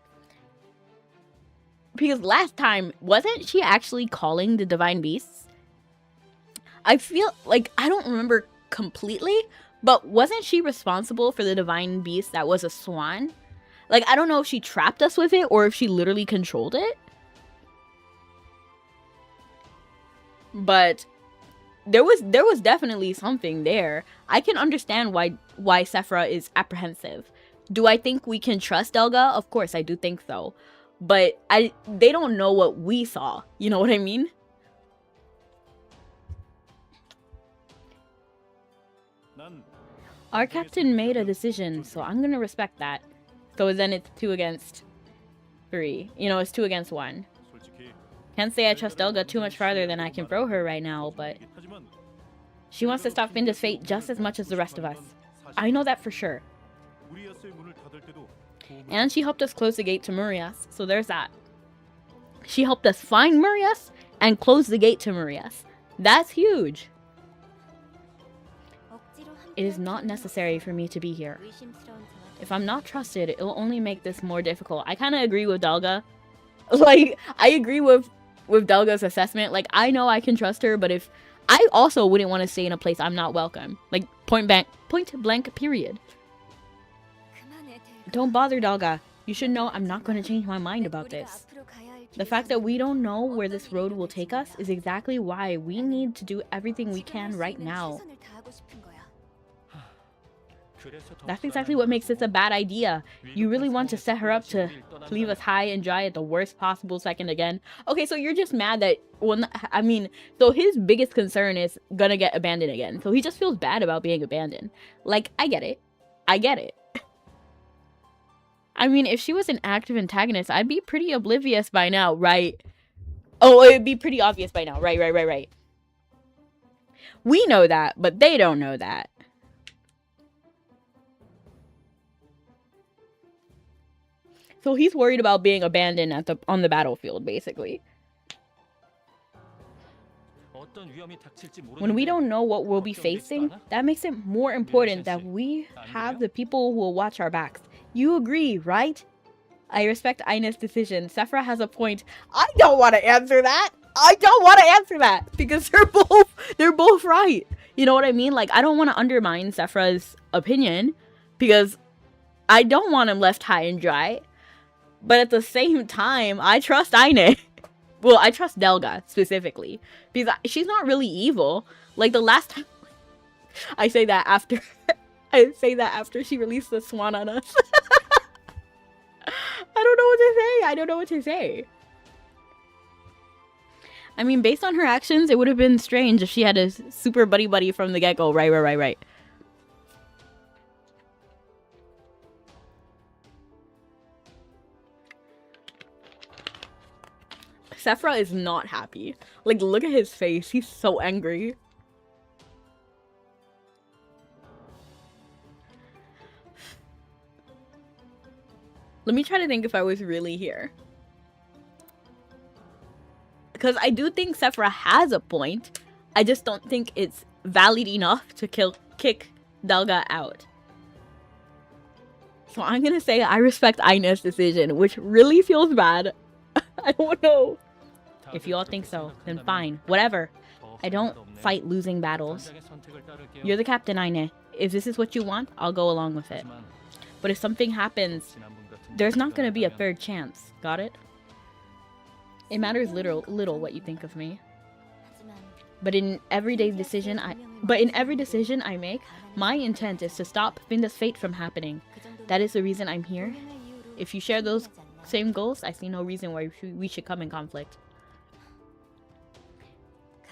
because last time, wasn't she actually calling the divine beasts? I feel like, I don't remember completely, but wasn't she responsible for the divine beast that was a swan? Like, I don't know if she trapped us with it or if she literally controlled it. But there was definitely something there. I can understand why Sephiroth is apprehensive. Do I think we can trust Delga? Of course, I do think so. But they don't know what we saw. You know what I mean? Our captain made a decision, so I'm gonna respect that. So then it's 2 against 3. You know, it's 2 against 1. Can't say I trust Delga too much farther than I can throw her right now, but she wants to stop Finda's fate just as much as the rest of us. I know that for sure. And she helped us close the gate to Murias, so there's that. She helped us find Murias and close the gate to Murias. That's huge. It is not necessary for me to be here. If I'm not trusted, it'll only make this more difficult. I kind of agree with Delga. Like, I agree with Delga's assessment. Like, I know I can trust her, but if I also wouldn't want to stay in a place I'm not welcome. Like, point blank, period. Don't bother, Delga. You should know I'm not going to change my mind about this. The fact that we don't know where this road will take us is exactly why we need to do everything we can right now. That's exactly what makes this a bad idea. You really want to set her up to leave us high and dry at the worst possible second again. Okay, so you're just mad that, well, I mean, so his biggest concern is gonna get abandoned again. So he just feels bad about being abandoned. Like, I get it. I get it. I mean, if she was an active antagonist, I'd be pretty oblivious by now, right? Oh, it'd be pretty obvious by now. Right. We know that, but they don't know that. So he's worried about being abandoned on the battlefield, basically. When we don't know what we'll be facing, that makes it more important that we have the people who will watch our backs. You agree, right? I respect Ina's decision. Sephiroth has a point. I don't want to answer that. Because they're both right. You know what I mean? Like, I don't want to undermine Sephiroth's opinion because I don't want him left high and dry. But at the same time, I trust Ina. Well, I trust Delga, specifically. Because she's not really evil. Like, the last time... I say that after she released the swan on us. I don't know what to say. I mean, based on her actions, it would have been strange if she had a super buddy from the get-go. Right. Sephiroth is not happy. Like, look at his face. He's so angry. Let me try to think if I was really here. Because I do think Sephiroth has a point. I just don't think it's valid enough to kick Delga out. So I'm gonna say I respect Ina's decision, which really feels bad. I don't know. If you all think so, then fine. Whatever. I don't fight losing battles. You're the captain, Ina. If this is what you want, I'll go along with it. But if something happens, there's not gonna be a third chance. Got it? It matters little what you think of me. But in every decision I make, my intent is to stop Finda's fate from happening. That is the reason I'm here. If you share those same goals, I see no reason why we should come in conflict.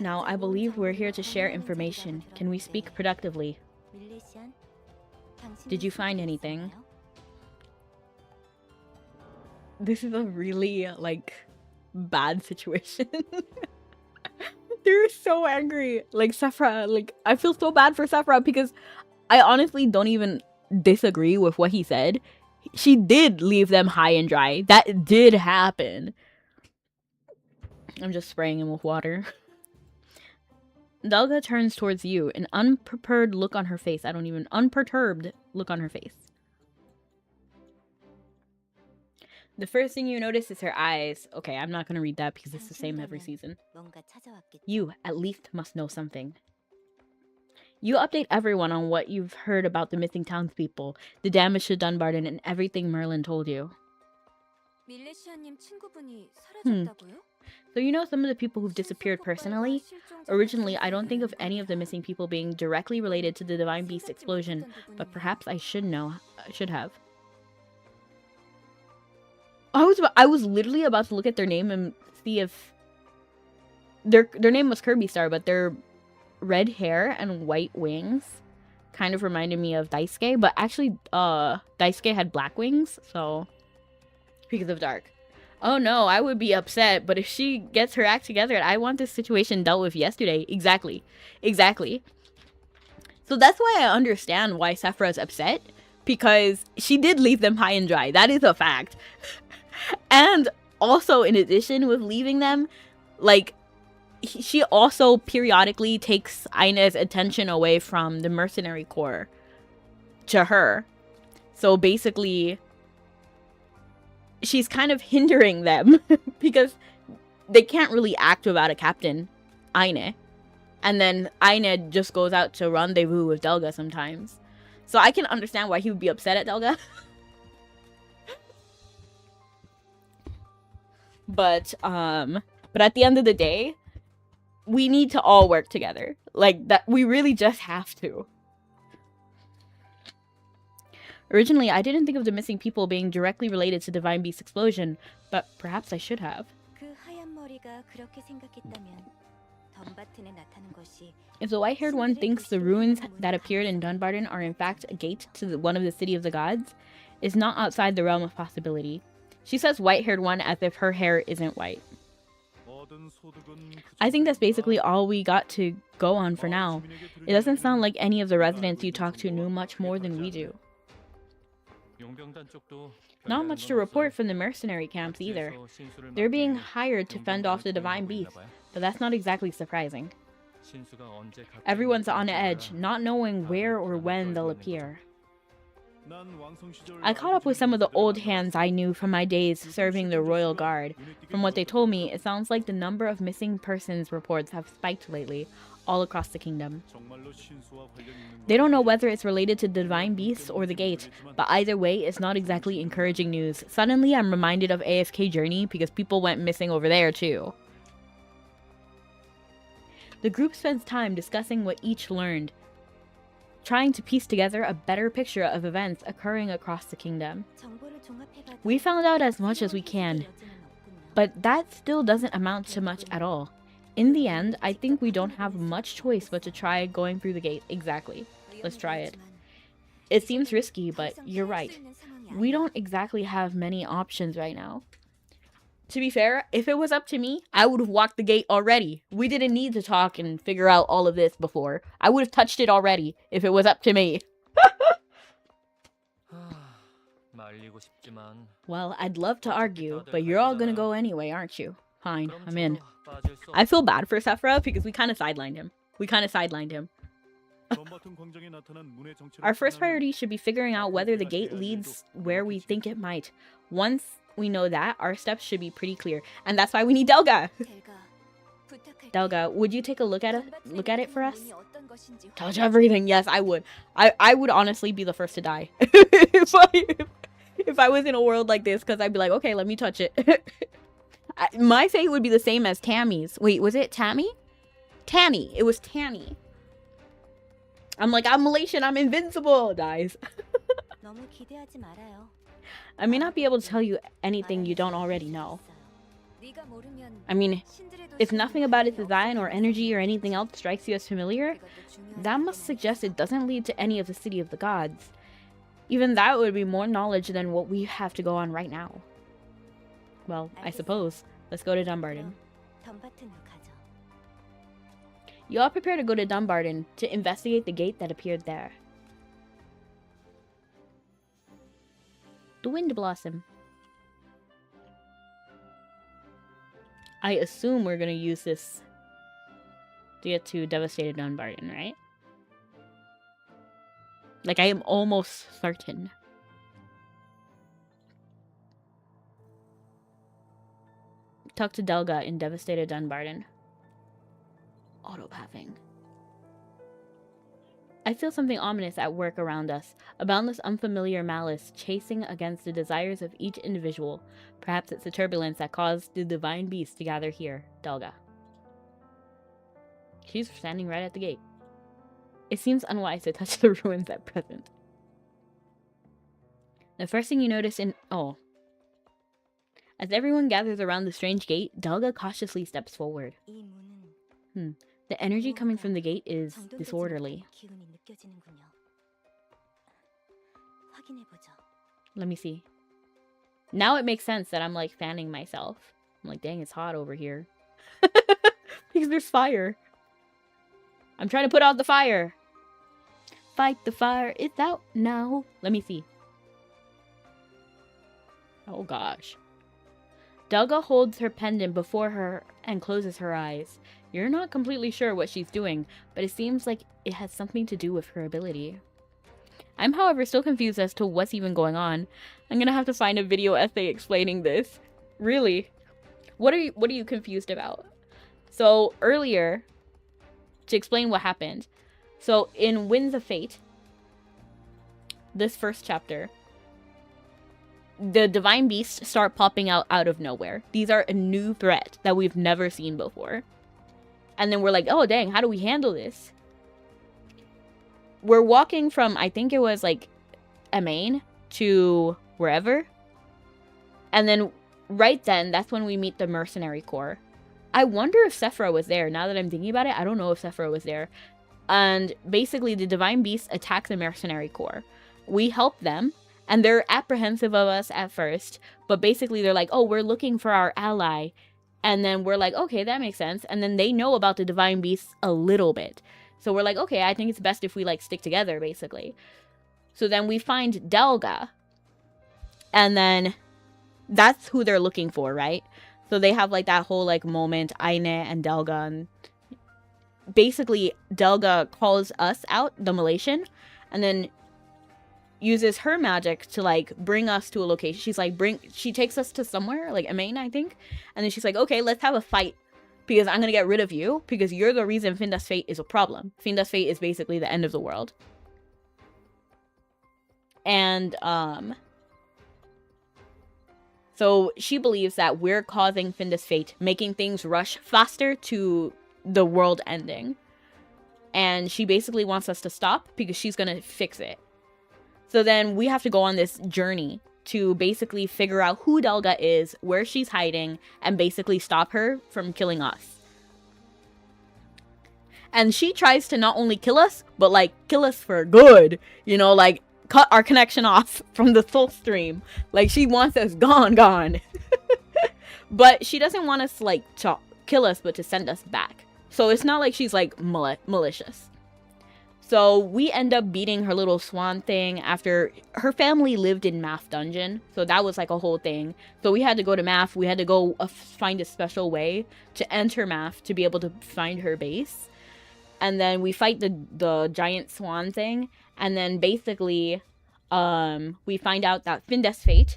Now, I believe we're here to share information. Can we speak productively? Did you find anything? This is a really, like, bad situation. They're so angry. Like, Sephiroth, like, I feel so bad for Sephiroth because I honestly don't even disagree with what he said, she did leave them high and dry. That did happen. I'm just spraying him with water. Delga turns towards you, an unperturbed look on her face. Unperturbed look on her face. The first thing you notice is her eyes. Okay, I'm not going to read that because it's the same every season. You, at least, must know something. You update everyone on what you've heard about the missing townspeople, the damage to Dunbarton, and everything Merlin told you. So you know some of the people who've disappeared personally? Originally, I don't think of any of the missing people being directly related to the Divine Beast explosion, but perhaps I should have. I was literally about to look at their name and see if their name was Kirby Star, but their red hair and white wings kind of reminded me of Daisuke, but actually Daisuke had black wings, so because of Dark. Oh no, I would be upset, but if she gets her act together, I want this situation dealt with yesterday. Exactly. So that's why I understand why Sephira's upset, because she did leave them high and dry. That is a fact. And also, in addition with leaving them, like, she also periodically takes Aine's attention away from the mercenary corps to her. So basically, she's kind of hindering them because they can't really act without a captain, Aine. And then Aine just goes out to rendezvous with Delga sometimes. So I can understand why he would be upset at Delga. But at the end of the day, we need to all work together. Like, that, we really just have to. Originally, I didn't think of the missing people being directly related to Divine Beast explosion, but perhaps I should have. If the white-haired one thinks the ruins that appeared in Dunbarton are in fact a gate to one of the City of the Gods, it's not outside the realm of possibility. She says white-haired one as if her hair isn't white. I think that's basically all we got to go on for now. It doesn't sound like any of the residents you talked to knew much more than we do. Not much to report from the mercenary camps either. They're being hired to fend off the Divine Beast, but that's not exactly surprising. Everyone's on edge, not knowing where or when they'll appear. I caught up with some of the old hands I knew from my days serving the Royal Guard. From what they told me, it sounds like the number of missing persons reports have spiked lately, all across the kingdom. They don't know whether it's related to the Divine Beasts or the Gate, but either way, it's not exactly encouraging news. Suddenly, I'm reminded of AFK Journey because people went missing over there too. The group spends time discussing what each learned, trying to piece together a better picture of events occurring across the kingdom. We found out as much as we can, but that still doesn't amount to much at all. In the end, I think we don't have much choice but to try going through the gate. Exactly. Let's try it. It seems risky, but you're right. We don't exactly have many options right now. To be fair, if it was up to me, I would have walked the gate already. We didn't need to talk and figure out all of this before. I would have touched it already if it was up to me. Well, I'd love to argue, but you're all gonna go anyway, aren't you? Fine, I'm in. I feel bad for Sephira because we kind of sidelined him. Our first priority should be figuring out whether the gate leads where we think it might. Once we know that, our steps should be pretty clear. And that's why we need Delga! Delga, would you take a look at it for us? Touch everything. Yes, I would. I would honestly be the first to die. if I was in a world like this, because I'd be like, okay, let me touch it. My fate would be the same as Tammy's. Wait, was it Tammy? Tanny. It was Tanny. I'm like, I'm Malaysian, I'm invincible, dies. I may not be able to tell you anything you don't already know. I mean, if nothing about its design or energy or anything else strikes you as familiar, that must suggest it doesn't lead to any of the City of the Gods. Even that would be more knowledge than what we have to go on right now. Well, I suppose. Let's go to Dunbarton. You all prepare to go to Dunbarton to investigate the gate that appeared there. The Wind Blossom. I assume we're gonna use this to get to Devastated Dunbarton, right? Like, I am almost certain. Talk to Delga in Devastated Dunbarton. Autopathing. I feel something ominous at work around us, a boundless unfamiliar malice chasing against the desires of each individual. Perhaps it's the turbulence that caused the divine beast to gather here. Delga. She's standing right at the gate. It seems unwise to touch the ruins at present. The first thing you notice in... Oh. As everyone gathers around the strange gate, Delga cautiously steps forward. The energy coming from the gate is disorderly. Let me see. Now it makes sense that I'm like fanning myself. I'm like, dang, it's hot over here. Because there's fire. I'm trying to put out the fire. Fight the fire. It's out now. Let me see. Oh gosh. Delga holds her pendant before her and closes her eyes. You're not completely sure what she's doing, but it seems like it has something to do with her ability. I'm, however, still confused as to what's even going on. I'm gonna have to find a video essay explaining this. Really? What are you confused about? So, earlier, to explain what happened. So, in Winds of Fate, this first chapter, the divine beasts start popping out of nowhere. These are a new threat that we've never seen before. And then we're like, oh dang, how do we handle this? We're walking from, I think it was like Amain to wherever. And then right then, that's when we meet the mercenary corps. I wonder if Sephira was there. Now that I'm thinking about it, I don't know if Sephira was there. And basically the divine beasts attack the mercenary corps. We help them. And they're apprehensive of us at first. But basically they're like, oh, we're looking for our ally. And then we're like, okay, that makes sense. And then they know about the divine beasts a little bit. So we're like, okay, I think it's best if we like stick together, basically. So then we find Delga. And then that's who they're looking for, right? So they have like that whole like moment, Aine and Delga. And basically, Delga calls us out, the Malaysian. And then uses her magic to like bring us to a location. She's like, she takes us to somewhere, like Amain, I think. And then she's like, okay, let's have a fight. Because I'm gonna get rid of you. Because you're the reason Finda's fate is a problem. Finda's fate is basically the end of the world. And, so she believes that we're causing Finda's fate, making things rush faster to the world ending. And she basically wants us to stop because she's gonna fix it. So then we have to go on this journey to basically figure out who Delga is, where she's hiding, and basically stop her from killing us. And she tries to not only kill us, but like kill us for good. You know, like cut our connection off from the soul stream. Like she wants us gone. But she doesn't want us like to kill us, but to send us back. So it's not like she's like malicious. So we end up beating her little swan thing after her family lived in Math Dungeon. So that was like a whole thing. So we had to go to Math. We had to go find a special way to enter Math to be able to find her base. And then we fight the giant swan thing. And then basically we find out that Finda's fate,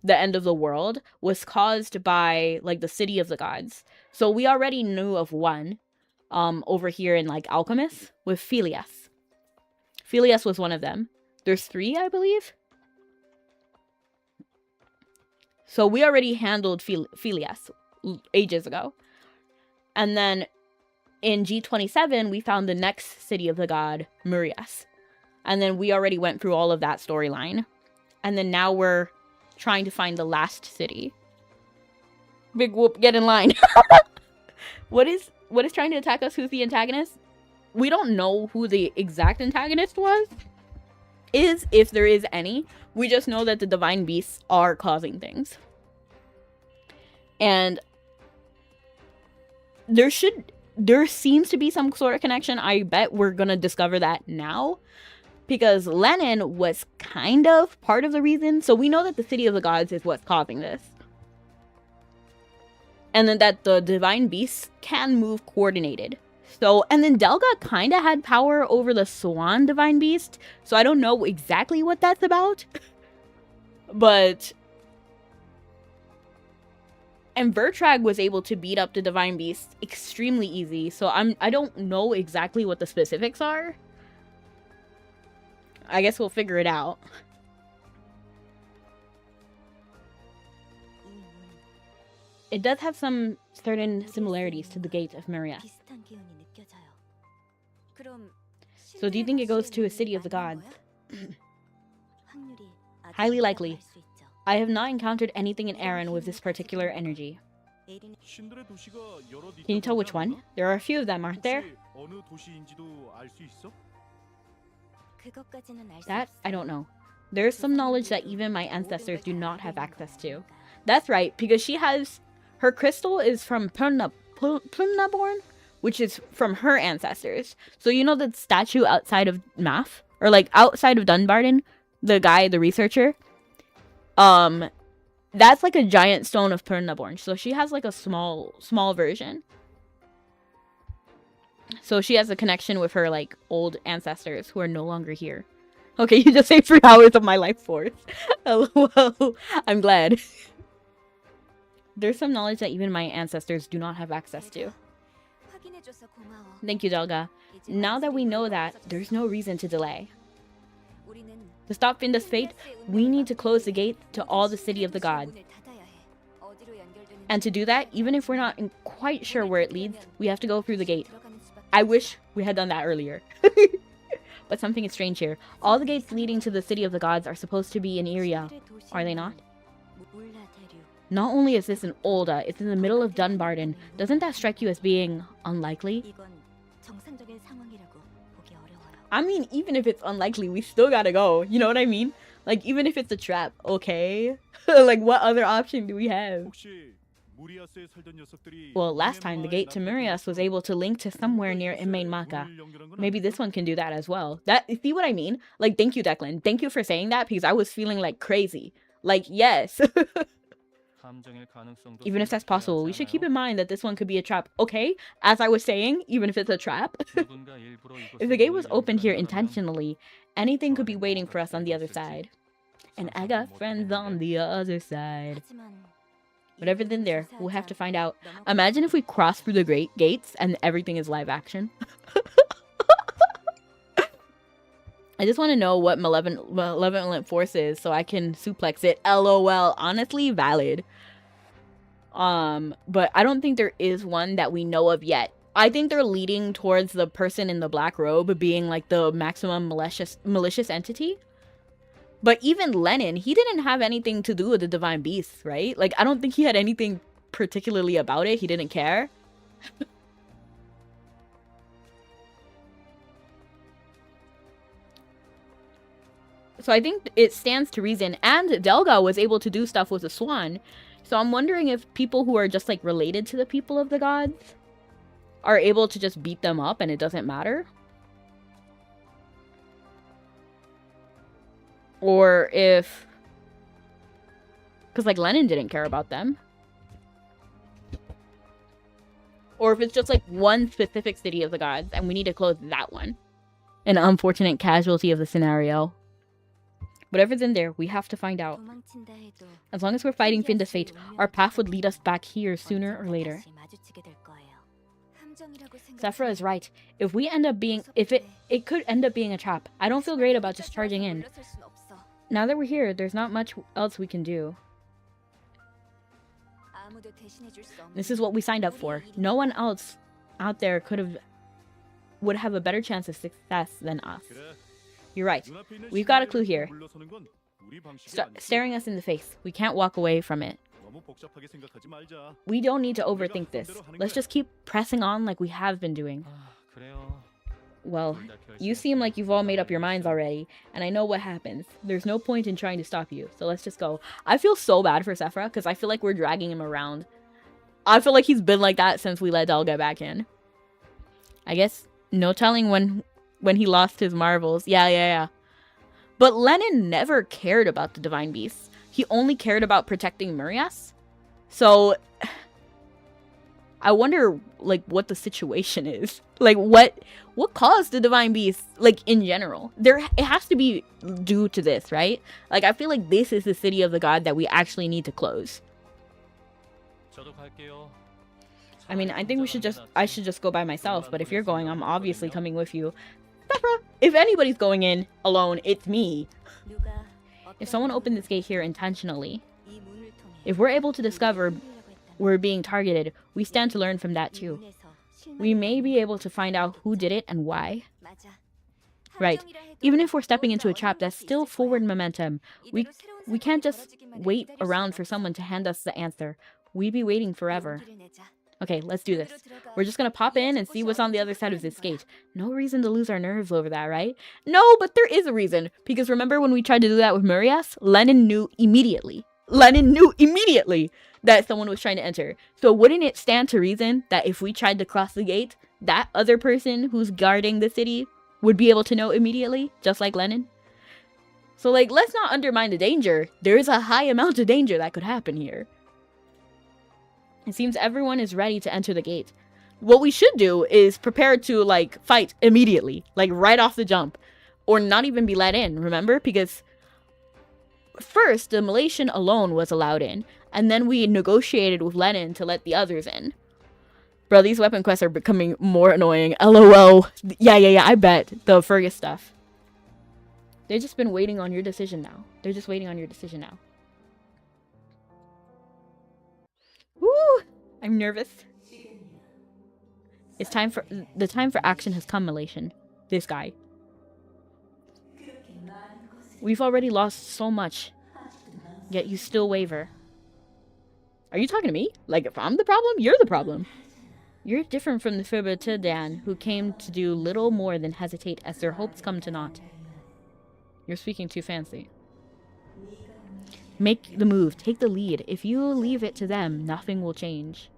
the end of the world, was caused by like the city of the gods. So we already knew of one over here in like Alchemist with Phileas. Phileas was one of them. There's 3, I believe. So we already handled Phileas ages ago. And then in G27, we found the next city of the god, Murias. And then we already went through all of that storyline. And then now we're trying to find the last city. Big whoop, get in line. What is trying to attack us? Who's the antagonist? We don't know who the exact antagonist is, if there is any. We just know that the divine beasts are causing things. And there seems to be some sort of connection. I bet we're gonna discover that now. because Lenin was kind of part of the reason. So we know that the city of the gods is what's causing this. And then that the divine beasts can move coordinated. So, and then Delga kind of had power over the Swan divine beast. So I don't know exactly what that's about. But... And Vtuber was able to beat up the divine beast extremely easy. So I don't know exactly what the specifics are. I guess we'll figure it out. It does have some certain similarities to the Gate of Marias. So do you think it goes to a city of the gods? Highly likely. I have not encountered anything in Aaron with this particular energy. Can you tell which one? There are a few of them, aren't there? That, I don't know. There's some knowledge that even my ancestors do not have access to. That's right, because she has... Her crystal is from Plumnaborn, which is from her ancestors. So you know the statue outside of Math? Or like outside of Dunbarton? The guy, the researcher? That's like a giant stone of Plumnaborn. So she has like a small version. So she has a connection with her like old ancestors who are no longer here. Okay, you just saved 3 hours of my life force. LOL. I'm glad. There's some knowledge that even my ancestors do not have access to. Thank you, Delga. Now that we know that, there's no reason to delay. To stop Finda's fate, we need to close the gate to all the city of the gods. And to do that, even if we're not quite sure where it leads, we have to go through the gate. I wish we had done that earlier. But something is strange here. All the gates leading to the city of the gods are supposed to be in Iria, are they not? Not only is this in Olda, it's in the middle of Dunbarton. Doesn't that strike you as being unlikely? I mean, even if it's unlikely, we still gotta go. You know what I mean? Like, even if it's a trap, okay? Like, what other option do we have? Well, last time, the gate to Murias was able to link to somewhere near Inmain Maka. Maybe this one can do that as well. See what I mean? Like, thank you, Declan. Thank you for saying that, because I was feeling like crazy. Like, yes. Even if that's possible, we should keep in mind that this one could be a trap. Okay, as I was saying, even if it's a trap. If the gate was opened here intentionally, anything could be waiting for us on the other side. And I got friends on the other side. Whatever's in there, we'll have to find out. Imagine if we cross through the great gates and everything is live action. I just want to know what malevolent force is so I can suplex it. LOL. Honestly, valid. But I don't think there is one that we know of yet. I think they're leading towards the person in the black robe being like the maximum malicious entity. But even Lenin, he didn't have anything to do with the divine beasts, right? Like, I don't think he had anything particularly about it. He didn't care. So I think it stands to reason. And Delga was able to do stuff with the swan. So I'm wondering if people who are just like related to the people of the gods are able to just beat them up and it doesn't matter. Or if... Because like Lenin didn't care about them. Or if it's just like one specific city of the gods and we need to close that one. An unfortunate casualty of the scenario. Whatever's in there, we have to find out. As long as we're fighting Finda's fate, our path would lead us back here sooner or later. Sephra is right. If we end up being... It could end up being a trap. I don't feel great about just charging in. Now that we're here, there's not much else we can do. This is what we signed up for. No one else out there would have a better chance of success than us. You're right. We've got a clue here. Staring us in the face. We can't walk away from it. We don't need to overthink this. Let's just keep pressing on like we have been doing. Well, you seem like you've all made up your minds already, and I know what happens. There's no point in trying to stop you, so let's just go. I feel so bad for Sephra, because I feel like we're dragging him around. I feel like he's been like that since we let Delga back in. I guess no telling when he lost his marbles. Yeah. But Lenin never cared about the divine beasts. He only cared about protecting Murias. So I wonder, like, what the situation is. Like, what caused the divine beasts, like, in general? It has to be due to this, right? Like, I feel like this is the city of the god that we actually need to close. I mean, I think I should just go by myself, but if you're going, I'm obviously coming with you. If anybody's going in alone, it's me. If someone opened this gate here intentionally, if we're able to discover we're being targeted, we stand to learn from that too. We may be able to find out who did it and why. Right. Even if we're stepping into a trap, that's still forward momentum. We can't just wait around for someone to hand us the answer. We'd be waiting forever. Okay, let's do this. We're just gonna pop in and see what's on the other side of this gate. No reason to lose our nerves over that, right? No, but there is a reason. Because remember when we tried to do that with Murias? Lenin knew immediately. That someone was trying to enter. So wouldn't it stand to reason that if we tried to cross the gate, that other person who's guarding the city would be able to know immediately, just like Lenin? So, like, let's not undermine the danger. There is a high amount of danger that could happen here. It seems everyone is ready to enter the gate. What we should do is prepare to, like, fight immediately. Like, right off the jump. Or not even be let in, remember? Because first, the Malaysian alone was allowed in. And then we negotiated with Lenin to let the others in. Bro, these weapon quests are becoming more annoying. LOL. Yeah, I bet. The Fergus stuff. They've just been waiting on your decision now. Woo! I'm nervous. The time for action has come, Malaysian. This guy. We've already lost so much. Yet you still waver. Are you talking to me? Like, if I'm the problem, you're the problem. You're different from the Vtuber who came to do little more than hesitate as their hopes come to naught. You're speaking too fancy. Make the move. Take the lead. If you leave it to them, nothing will change.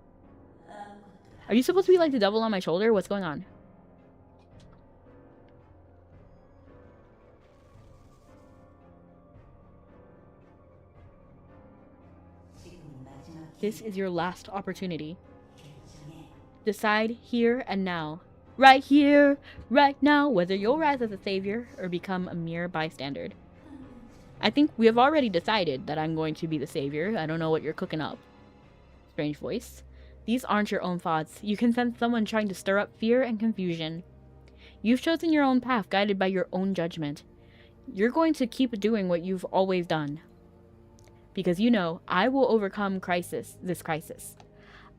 Are you supposed to be like the devil on my shoulder? What's going on? This is your last opportunity. Decide here and now. Right here, right now, whether you'll rise as a savior or become a mere bystander. I think we have already decided that I'm going to be the savior. I don't know what you're cooking up. Strange voice. These aren't your own thoughts. You can sense someone trying to stir up fear and confusion. You've chosen your own path, guided by your own judgment. You're going to keep doing what you've always done. Because you know, I will overcome this crisis.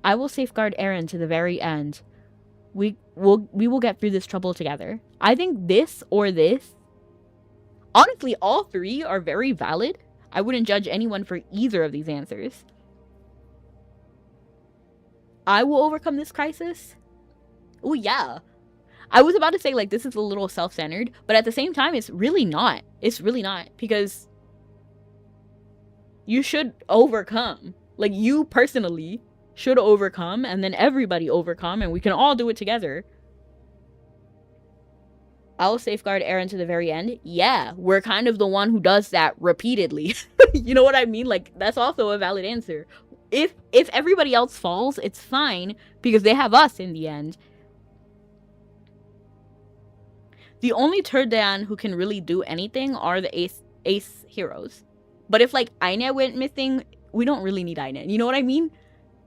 I will safeguard Aaron to the very end. We will get through this trouble together. I think this or this. Honestly, all three are very valid. I wouldn't judge anyone for either of these answers. I will overcome this crisis. Oh yeah. I was about to say, like, this is a little self-centered, but at the same time, it's really not. It's really not, because you should overcome. Like, you personally should overcome, and then everybody overcome, and we can all do it together. I'll safeguard Aaron to the very end. Yeah, we're kind of the one who does that repeatedly. You know what I mean? Like, that's also a valid answer. If everybody else falls, it's fine, because they have us in the end. The only Turdan who can really do anything are the ace heroes. But if, like, Aine went missing, we don't really need Aine. You know what I mean?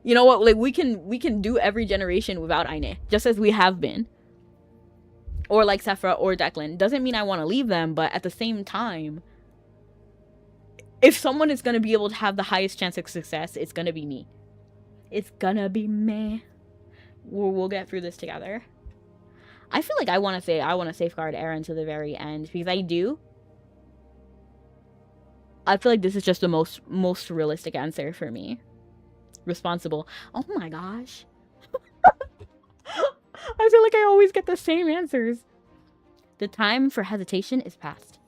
You know what? Like, we can do every generation without Aine, just as we have been. Or like Sephra or Declan. Doesn't mean I want to leave them, but at the same time, if someone is going to be able to have the highest chance of success, it's going to be me. It's going to be me. We'll get through this together. I feel like I want to safeguard Aaron to the very end, because I do. I feel like this is just the most realistic answer for me. Responsible. Oh my gosh. I feel like I always get the same answers. The time for hesitation is past.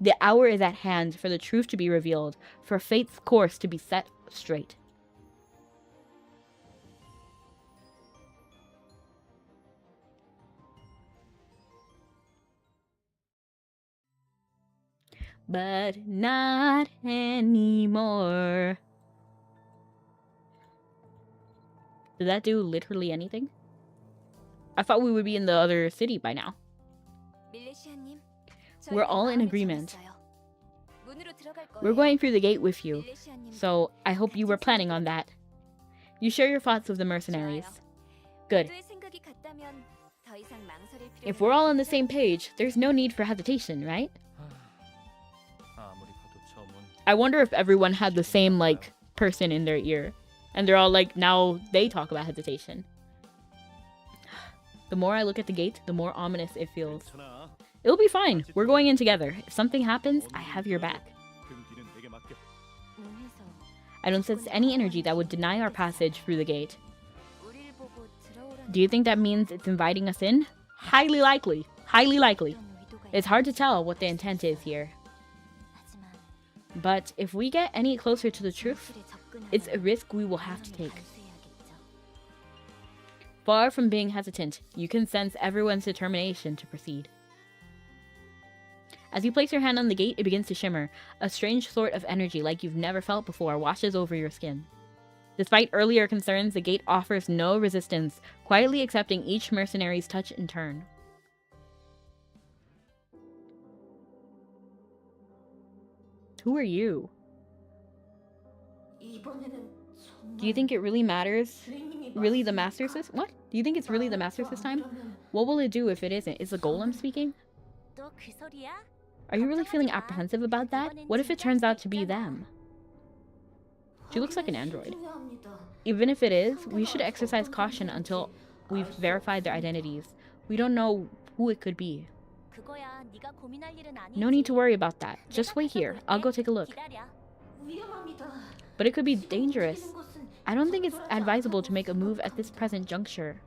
The hour is at hand for the truth to be revealed, for fate's course to be set straight. But not anymore. Did that do literally anything? I thought we would be in the other city by now. We're all in agreement. We're going through the gate with you, so I hope you were planning on that. You share your thoughts with the mercenaries. Good. If we're all on the same page, there's no need for hesitation, right? I wonder if everyone had the same, like, person in their ear. And they're all like, now they talk about hesitation. The more I look at the gate, the more ominous it feels. It'll be fine. We're going in together. If something happens, I have your back. I don't sense any energy that would deny our passage through the gate. Do you think that means it's inviting us in? Highly likely. Highly likely. It's hard to tell what the intent is here. But if we get any closer to the truth, it's a risk we will have to take. Far from being hesitant, you can sense everyone's determination to proceed. As you place your hand on the gate, it begins to shimmer. A strange sort of energy like you've never felt before washes over your skin. Despite earlier concerns, the gate offers no resistance, quietly accepting each mercenary's touch in turn. Who are you? Do you think it really matters? Really the Masters this? What? Do you think it's really the Masters this time? What will it do if it isn't? Is the golem speaking? Are you really feeling apprehensive about that? What if it turns out to be them? She looks like an android. Even if it is, we should exercise caution until we've verified their identities. We don't know who it could be. No need to worry about that. Just wait here. I'll go take a look. But it could be dangerous. I don't think it's advisable to make a move at this present juncture.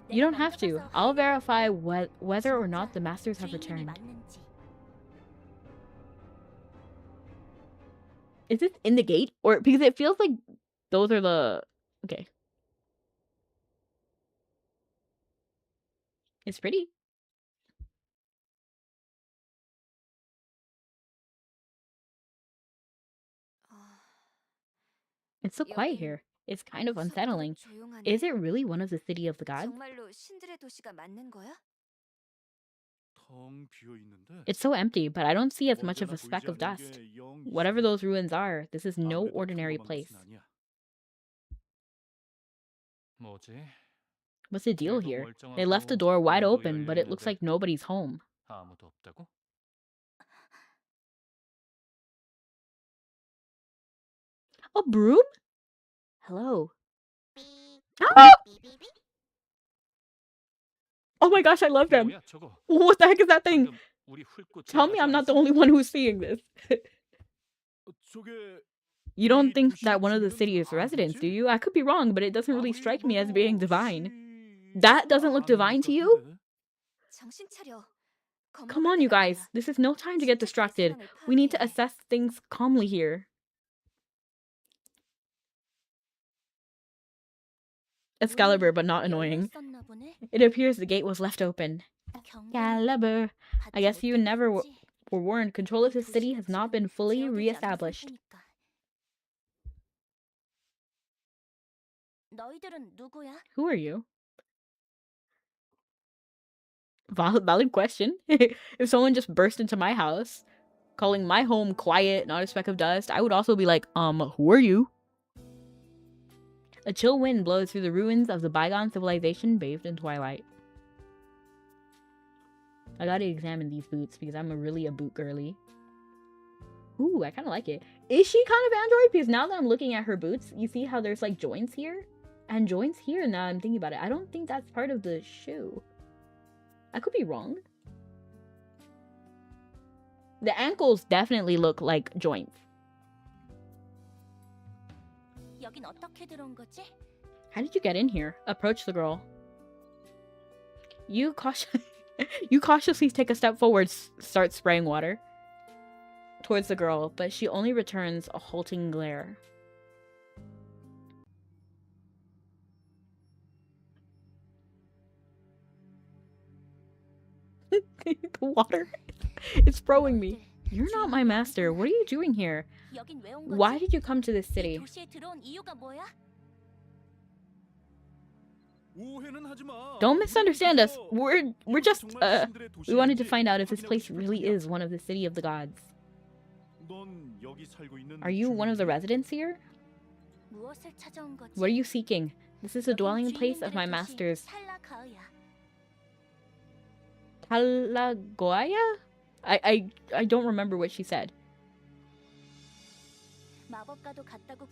You don't have to. I'll verify whether or not the Masters have returned. Is this in the gate? Or because it feels like those are the... Okay. It's pretty. It's so quiet here. It's kind of unsettling. Is it really one of the city of the gods? It's so empty, but I don't see as much of a speck of dust. Whatever those ruins are, this is no ordinary place. What's the deal here? They left the door wide open, but it looks like nobody's home. A broom? Hello. Ah! Oh my gosh, I love them. What the heck is that thing? Tell me I'm not the only one who's seeing this. You don't think that one of the city's residents, do you? I could be wrong, but it doesn't really strike me as being divine. That doesn't look divine to you? Come on, you guys. This is no time to get distracted. We need to assess things calmly here. Excalibur, but not annoying. It appears the gate was left open. Excalibur. I guess you never were warned. Control of this city has not been fully re-established. Who are you? Valid question. If someone just burst into my house, calling my home quiet, not a speck of dust, I would also be like, who are you? A chill wind blows through the ruins of the bygone civilization bathed in twilight. I gotta examine these boots because I'm really a boot girly. Ooh, I kind of like it. Is she kind of android? Because now that I'm looking at her boots, you see how there's like joints here? And joints here now I'm thinking about it. I don't think that's part of the shoe. I could be wrong. The ankles definitely look like joints. How did you get in here? Approach the girl. You cautiously take a step forward, start spraying water towards the girl, but she only returns a halting glare. The water. It's throwing me. You're not my master. What are you doing here? Why did you come to this city? Don't misunderstand us. We're just we wanted to find out if this place really is one of the city of the gods. Are you one of the residents here? What are you seeking? This is the dwelling place of my masters. Talagoya? I don't remember what she said.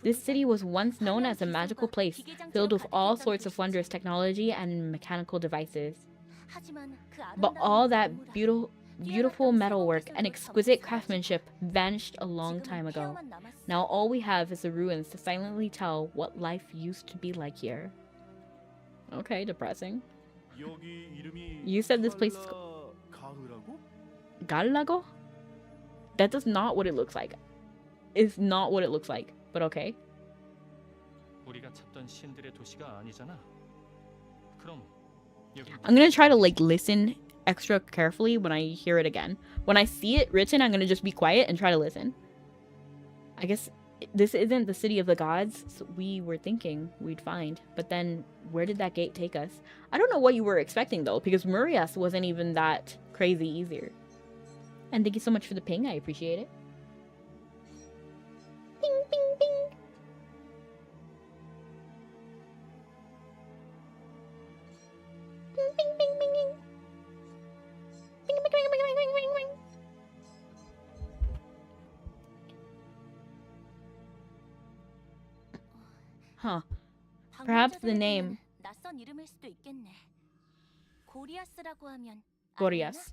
This city was once known as a magical place, filled with all sorts of wondrous technology and mechanical devices. But all that beautiful metalwork and exquisite craftsmanship vanished a long time ago. Now all we have is the ruins to silently tell what life used to be like here. Okay, depressing. You said this place is Galago? That is not what it looks like. It's not what it looks like, but okay. I'm gonna try to like listen extra carefully when I hear it again. When I see it written, I'm gonna just be quiet and try to listen. I guess this isn't the city of the gods we were thinking we'd find. But then, where did that gate take us? I don't know what you were expecting though, because Murias wasn't even that crazy easier. And thank you so much for the ping, I appreciate it. Bing, bing, bing. Bing, bing, bing, bing, bing. Bing, bing, bing, bing, bing, bing, bing. Huh. Perhaps the name Gorias.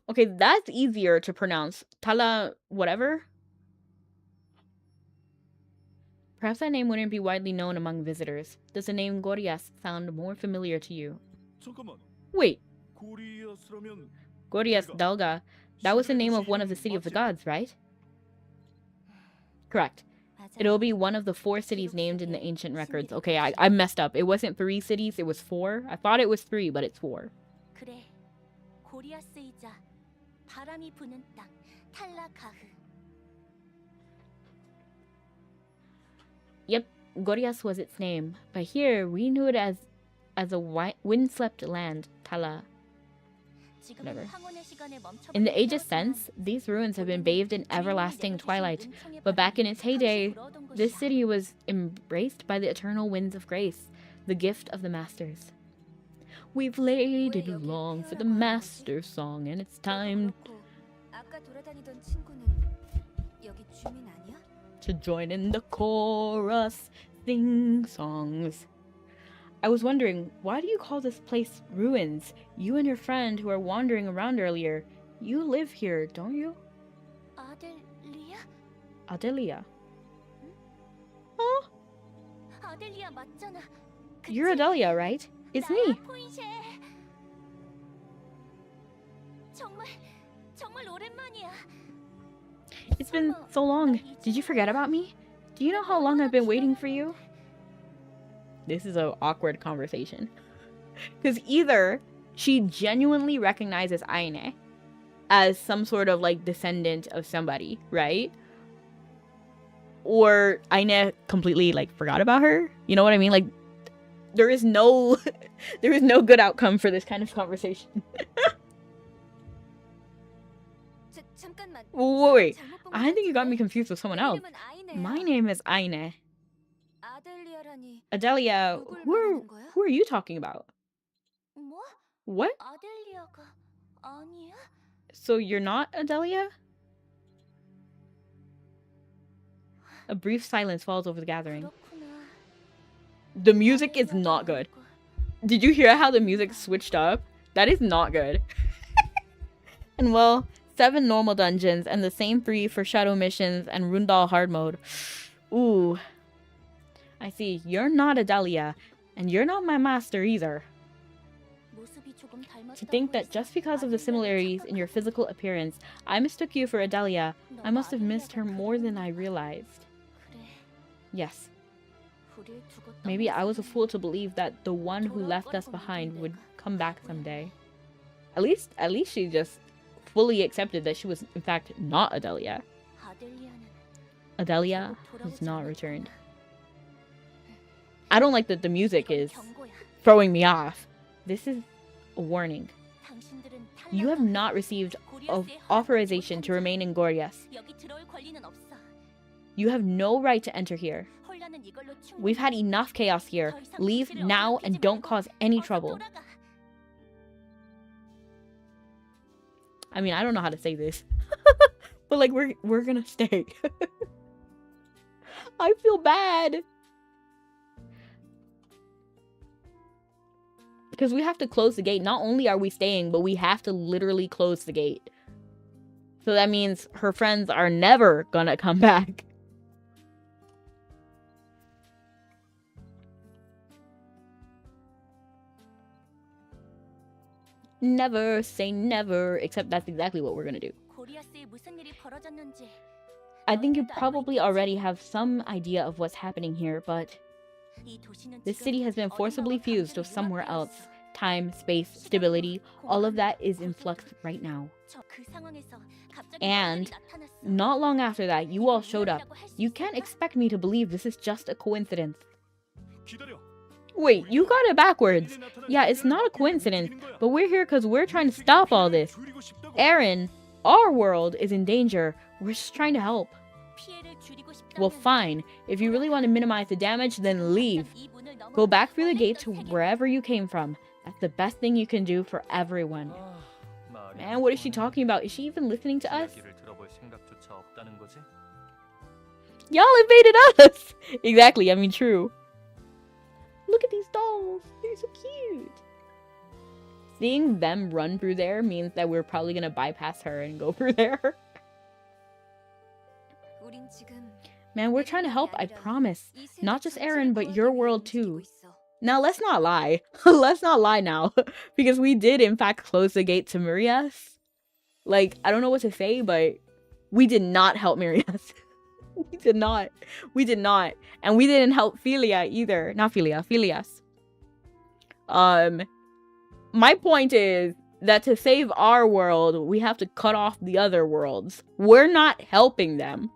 Okay, that's easier to pronounce. Tala whatever? Perhaps that name wouldn't be widely known among visitors. Does the name Gorias sound more familiar to you? Wait. Gorias Dalga. That was the name of one of the city of the gods, right? Correct. It'll be one of the 4 cities named in the ancient records. Okay, I messed up. It wasn't 3 cities, it was 4. I thought it was 3, but it's 4. Yep, Gorias was its name, but here we knew it as a windswept land, Tala. Whatever. In the ages since, these ruins have been bathed in everlasting twilight, but back in its heyday, this city was embraced by the eternal winds of grace, the gift of the masters. We've waited long for the master song, and it's time to join in the chorus, sing songs. I was wondering, why do you call this place ruins? You and your friend who are wandering around earlier, you live here, don't you? Adelia? Huh? You're Adelia, right? It's me. It's been so long. Did you forget about me? Do you know how long I've been waiting for you? This is an awkward conversation. Because either she genuinely recognizes Aine as some sort of like descendant of somebody, right? Or Aine completely like forgot about her. You know what I mean? Like there is no good outcome for this kind of conversation. Wait, I think you got me confused with someone else. My name is Aine. Adelia, who are you talking about? What? So you're not Adelia? A brief silence falls over the gathering. The music is not good. Did you hear how the music switched up? That is not good. And well, 7 normal dungeons and the same 3 for shadow missions and Rundal hard mode. Ooh. I see. You're not Adelia, and you're not my master either. To think that just because of the similarities in your physical appearance, I mistook you for Adelia, I must have missed her more than I realized. Yes. Maybe I was a fool to believe that the one who left us behind would come back someday. At least she just fully accepted that she was in fact not Adelia. Adelia has not returned. I don't like that the music is throwing me off. This is a warning. You have not received authorization to remain in Gorgias. You have no right to enter here. We've had enough chaos here. Leave now and don't cause any trouble. I mean, I don't know how to say this. But like, we're gonna stay. I feel bad. Because we have to close the gate. Not only are we staying, but we have to literally close the gate. So that means her friends are never gonna come back. Never say never, except that's exactly what we're gonna do. I think you probably already have some idea of what's happening here, but this city has been forcibly fused with somewhere else. Time, space, stability, all of that is in flux right now. And not long after that, you all showed up. You can't expect me to believe this is just a coincidence. Wait, you got it backwards. Yeah, it's not a coincidence, but we're here because we're trying to stop all this. Aaron, our world is in danger. We're just trying to help. Well, fine. If you really want to minimize the damage, then leave. Go back through the gate to wherever you came from. That's the best thing you can do for everyone. Man, what is she talking about? Is she even listening to us? Y'all invaded us! Exactly, I mean, true. Look at these dolls. They're so cute. Seeing them run through there means that we're probably gonna bypass her and go through there. Man, we're trying to help, I promise. Not just Aaron, but your world too. Now, let's not lie. Let's not lie now. Because we did, in fact, close the gate to Mirias. Like, I don't know what to say, but we did not help Mirias. We did not. We did not. And we didn't help Philia either. Not Philia. Philias. My point is that to save our world, we have to cut off the other worlds. We're not helping them.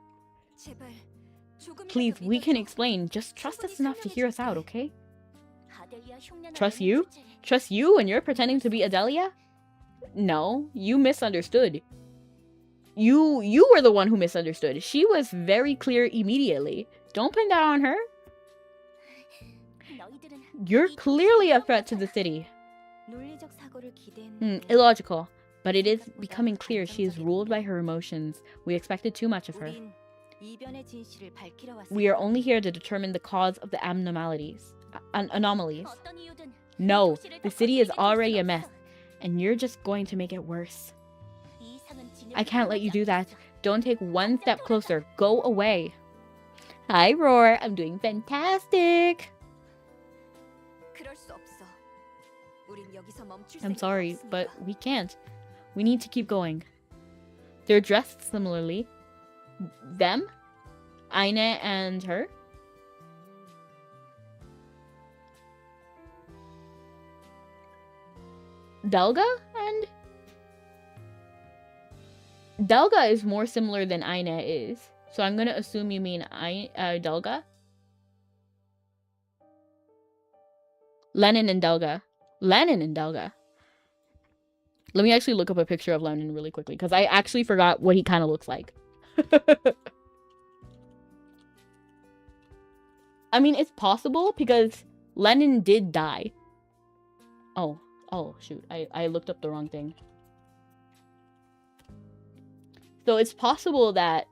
Please, we can explain. Just trust us enough to hear us out, okay? Trust you? Trust you and you're pretending to be Adelia? No, you misunderstood. You were the one who misunderstood. She was very clear immediately. Don't pin that on her. You're clearly a threat to the city. Illogical. But it is becoming clear she is ruled by her emotions. We expected too much of her. We are only here to determine the cause of the anomalies. No, the city is already a mess. And you're just going to make it worse. I can't let you do that. Don't take one step closer. Go away. Hi, Roar. I'm doing fantastic. I'm sorry, but we can't. We need to keep going. They're dressed similarly. Them? Aine and her? Delga and... Delga is more similar than Aine is. So I'm gonna assume you mean Delga? Lennon and Delga. Lennon and Delga. Let me actually look up a picture of Lennon really quickly, because I actually forgot what he kind of looks like. I mean, it's possible, because Lennon did die. Oh, shoot. I looked up the wrong thing. So it's possible that,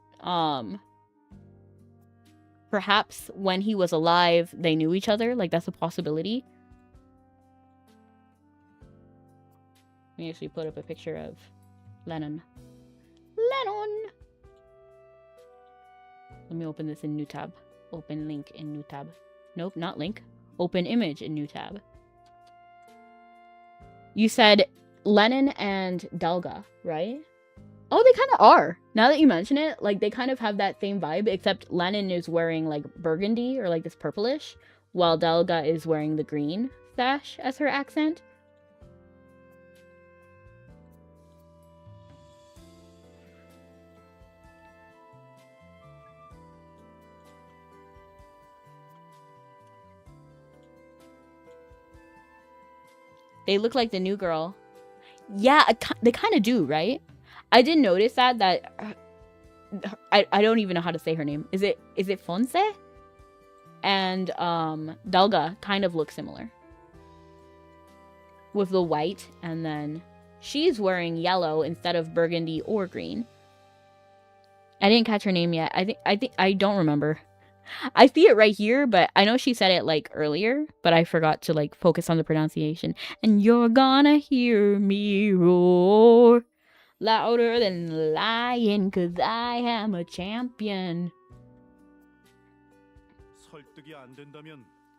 perhaps when he was alive, they knew each other. Like, that's a possibility. Let me actually put up a picture of Lennon. Lennon! Let me open this in new tab. Open link in new tab. Nope, not link. Open image in new tab. You said Lennon and Delga, right? Oh, they kind of are. Now that you mention it, like, they kind of have that same vibe, except Lennon is wearing, like, burgundy, or, like, this purplish, while Delga is wearing the green sash as her accent. They look like the new girl. Yeah, they kind of do, right? I did notice that I don't even know how to say her name. Is it Fonse? And Dalga kind of look similar. With the white, and then she's wearing yellow instead of burgundy or green. I didn't catch her name yet. I don't remember. I see it right here, but I know she said it like earlier, but I forgot to like focus on the pronunciation. And you're gonna hear me roar louder than the lion, 'cause I am a champion.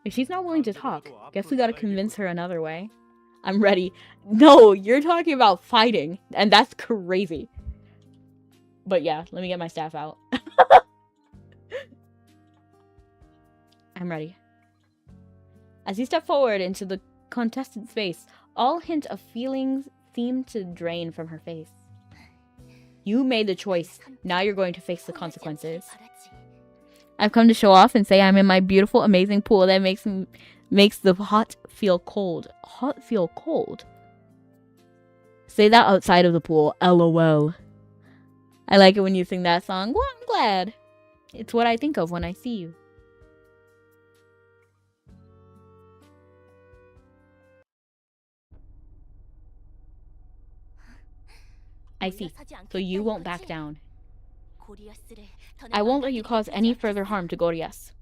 If she's not willing to talk, guess we gotta convince her another way. I'm ready. No, you're talking about fighting, and that's crazy. But yeah, let me get my staff out. I'm ready. As you step forward into the contested space, all hint of feelings seem to drain from her face. You made the choice. Now you're going to face the consequences. I've come to show off and say I'm in my beautiful, amazing pool that makes the hot feel cold. Hot feel cold? Say that outside of the pool. LOL. I like it when you sing that song. Well, I'm glad. It's what I think of when I see you. I see. So you won't back down. I won't let you cause any further harm to Goryeas.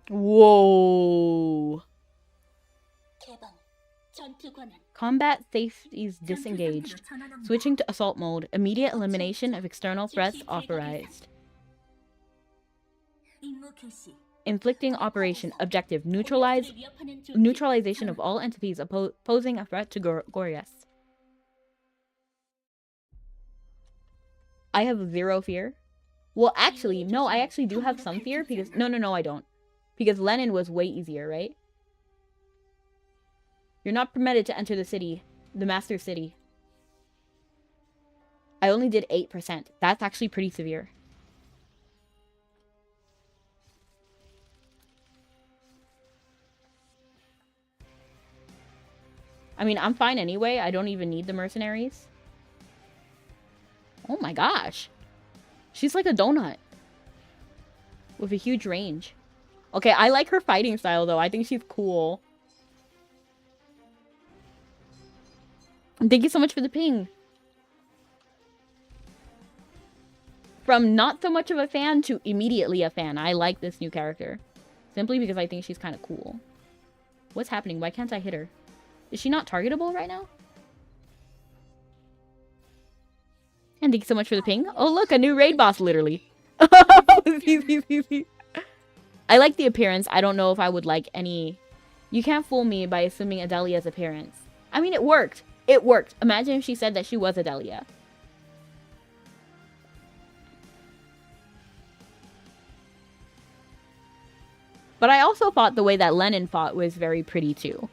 Whoa. Combat safeties disengaged. Switching to assault mode. Immediate elimination of external threats authorized. Inflicting operation. Objective. Neutralization of all entities posing a threat to Goryeas. I have zero fear. Well, actually, no, I actually do have some fear because... No, I don't. Because Lenin was way easier, right? You're not permitted to enter the city. The master city. I only did 8%. That's actually pretty severe. I mean, I'm fine anyway. I don't even need the mercenaries. Oh my gosh. She's like a donut. With a huge range. Okay, I like her fighting style though. I think she's cool. And thank you so much for the ping. From not so much of a fan to immediately a fan. I like this new character. Simply because I think she's kind of cool. What's happening? Why can't I hit her? Is she not targetable right now? And thank you so much for the ping. Oh look, a new raid boss literally. I like the appearance. I don't know if I would like any... You can't fool me by assuming Adelia's appearance. I mean, it worked. It worked. Imagine if she said that she was Adelia. But I also thought the way that Lenin fought was very pretty too.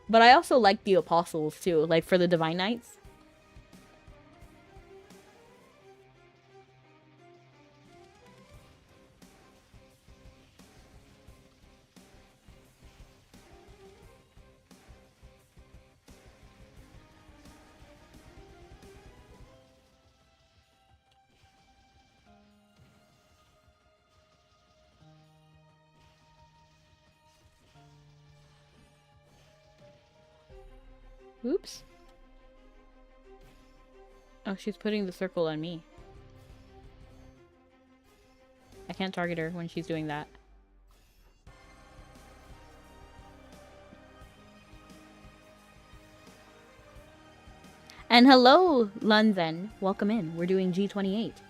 But I also like the apostles too, like for the Divine Knights. Oops. Oh, she's putting the circle on me. I can't target her when she's doing that. And hello, Lunzen. Welcome in. We're doing G28. Do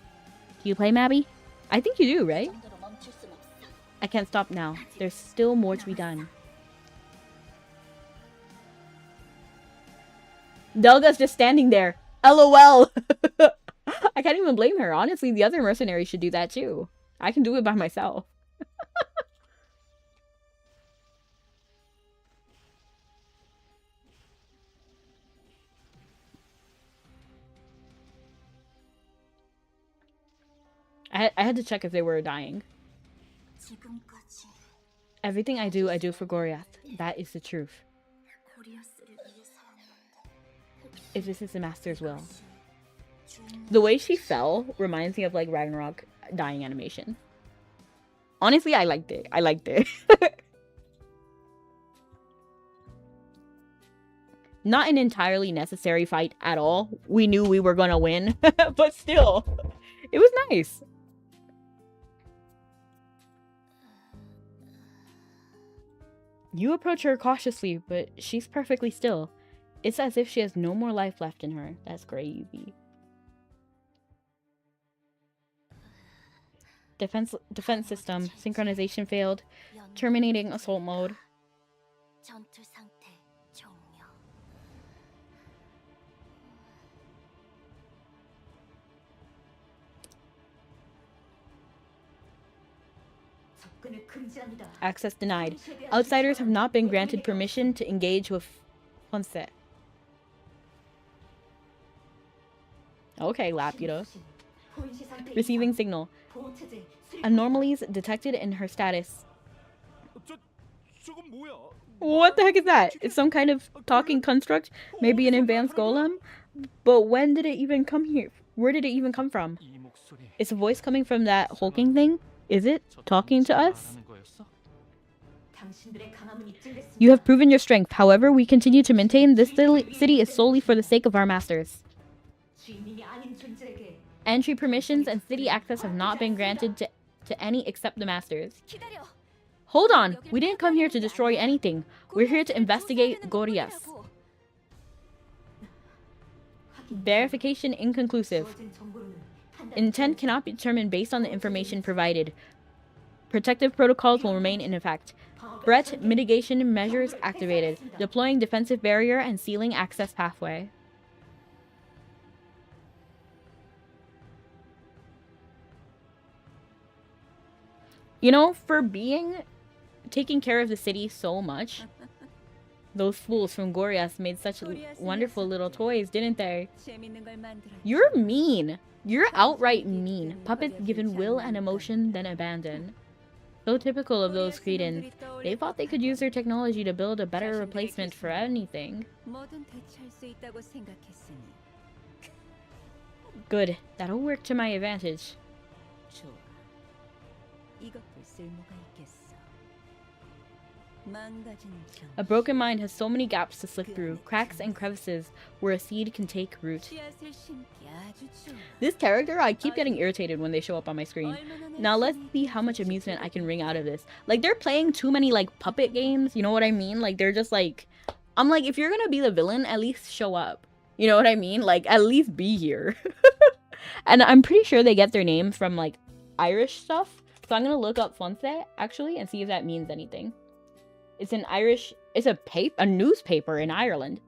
you play Mabi? I think you do, right? I can't stop now. There's still more to be done. Delga's just standing there. LOL. I can't even blame her. Honestly, the other mercenaries should do that too. I can do it by myself. I had to check if they were dying. Everything I do for Goriath. That is the truth. If this is the Master's will. The way she fell reminds me of like Ragnarok dying animation. Honestly, I liked it. I liked it. Not an entirely necessary fight at all. We knew we were gonna win, but still, it was nice. You approach her cautiously, but she's perfectly still. It's as if she has no more life left in her. That's crazy. Defense system. Synchronization failed. Terminating assault mode. Access denied. Outsiders have not been granted permission to engage with Ponce. Okay, Laputa. Receiving signal. Anomalies detected in her status. What the heck is that? It's some kind of talking construct? Maybe an advanced golem? But when did it even come here? Where did it even come from? Is a voice coming from that hulking thing? Is it talking to us? You have proven your strength. However, we continue to maintain this city is solely for the sake of our masters. Entry permissions and city access have not been granted to any except the masters. Hold on! We didn't come here to destroy anything. We're here to investigate Gorias. Verification inconclusive. Intent cannot be determined based on the information provided. Protective protocols will remain in effect. Threat mitigation measures activated. Deploying defensive barrier and sealing access pathway. You know, for taking care of the city so much, those fools from Gorias made such wonderful little toys, didn't they? You're mean. You're outright mean. Puppets given will and emotion, then abandon. So typical of those Cretans. They thought they could use their technology to build a better replacement for anything. Good. That'll work to my advantage. A broken mind has so many gaps to slip through, cracks and crevices where a seed can take root. This character, I keep getting irritated when they show up on my screen. Now let's see how much amusement I can wring out of this. Like, they're playing too many, like, puppet games, you know what I mean? Like, they're just like... I'm like, if you're gonna be the villain, at least show up. You know what I mean? Like, at least be here. And I'm pretty sure they get their name from, like, Irish stuff. So I'm gonna look up Fonse, actually, and see if that means anything. It's an Irish... It's a newspaper in Ireland.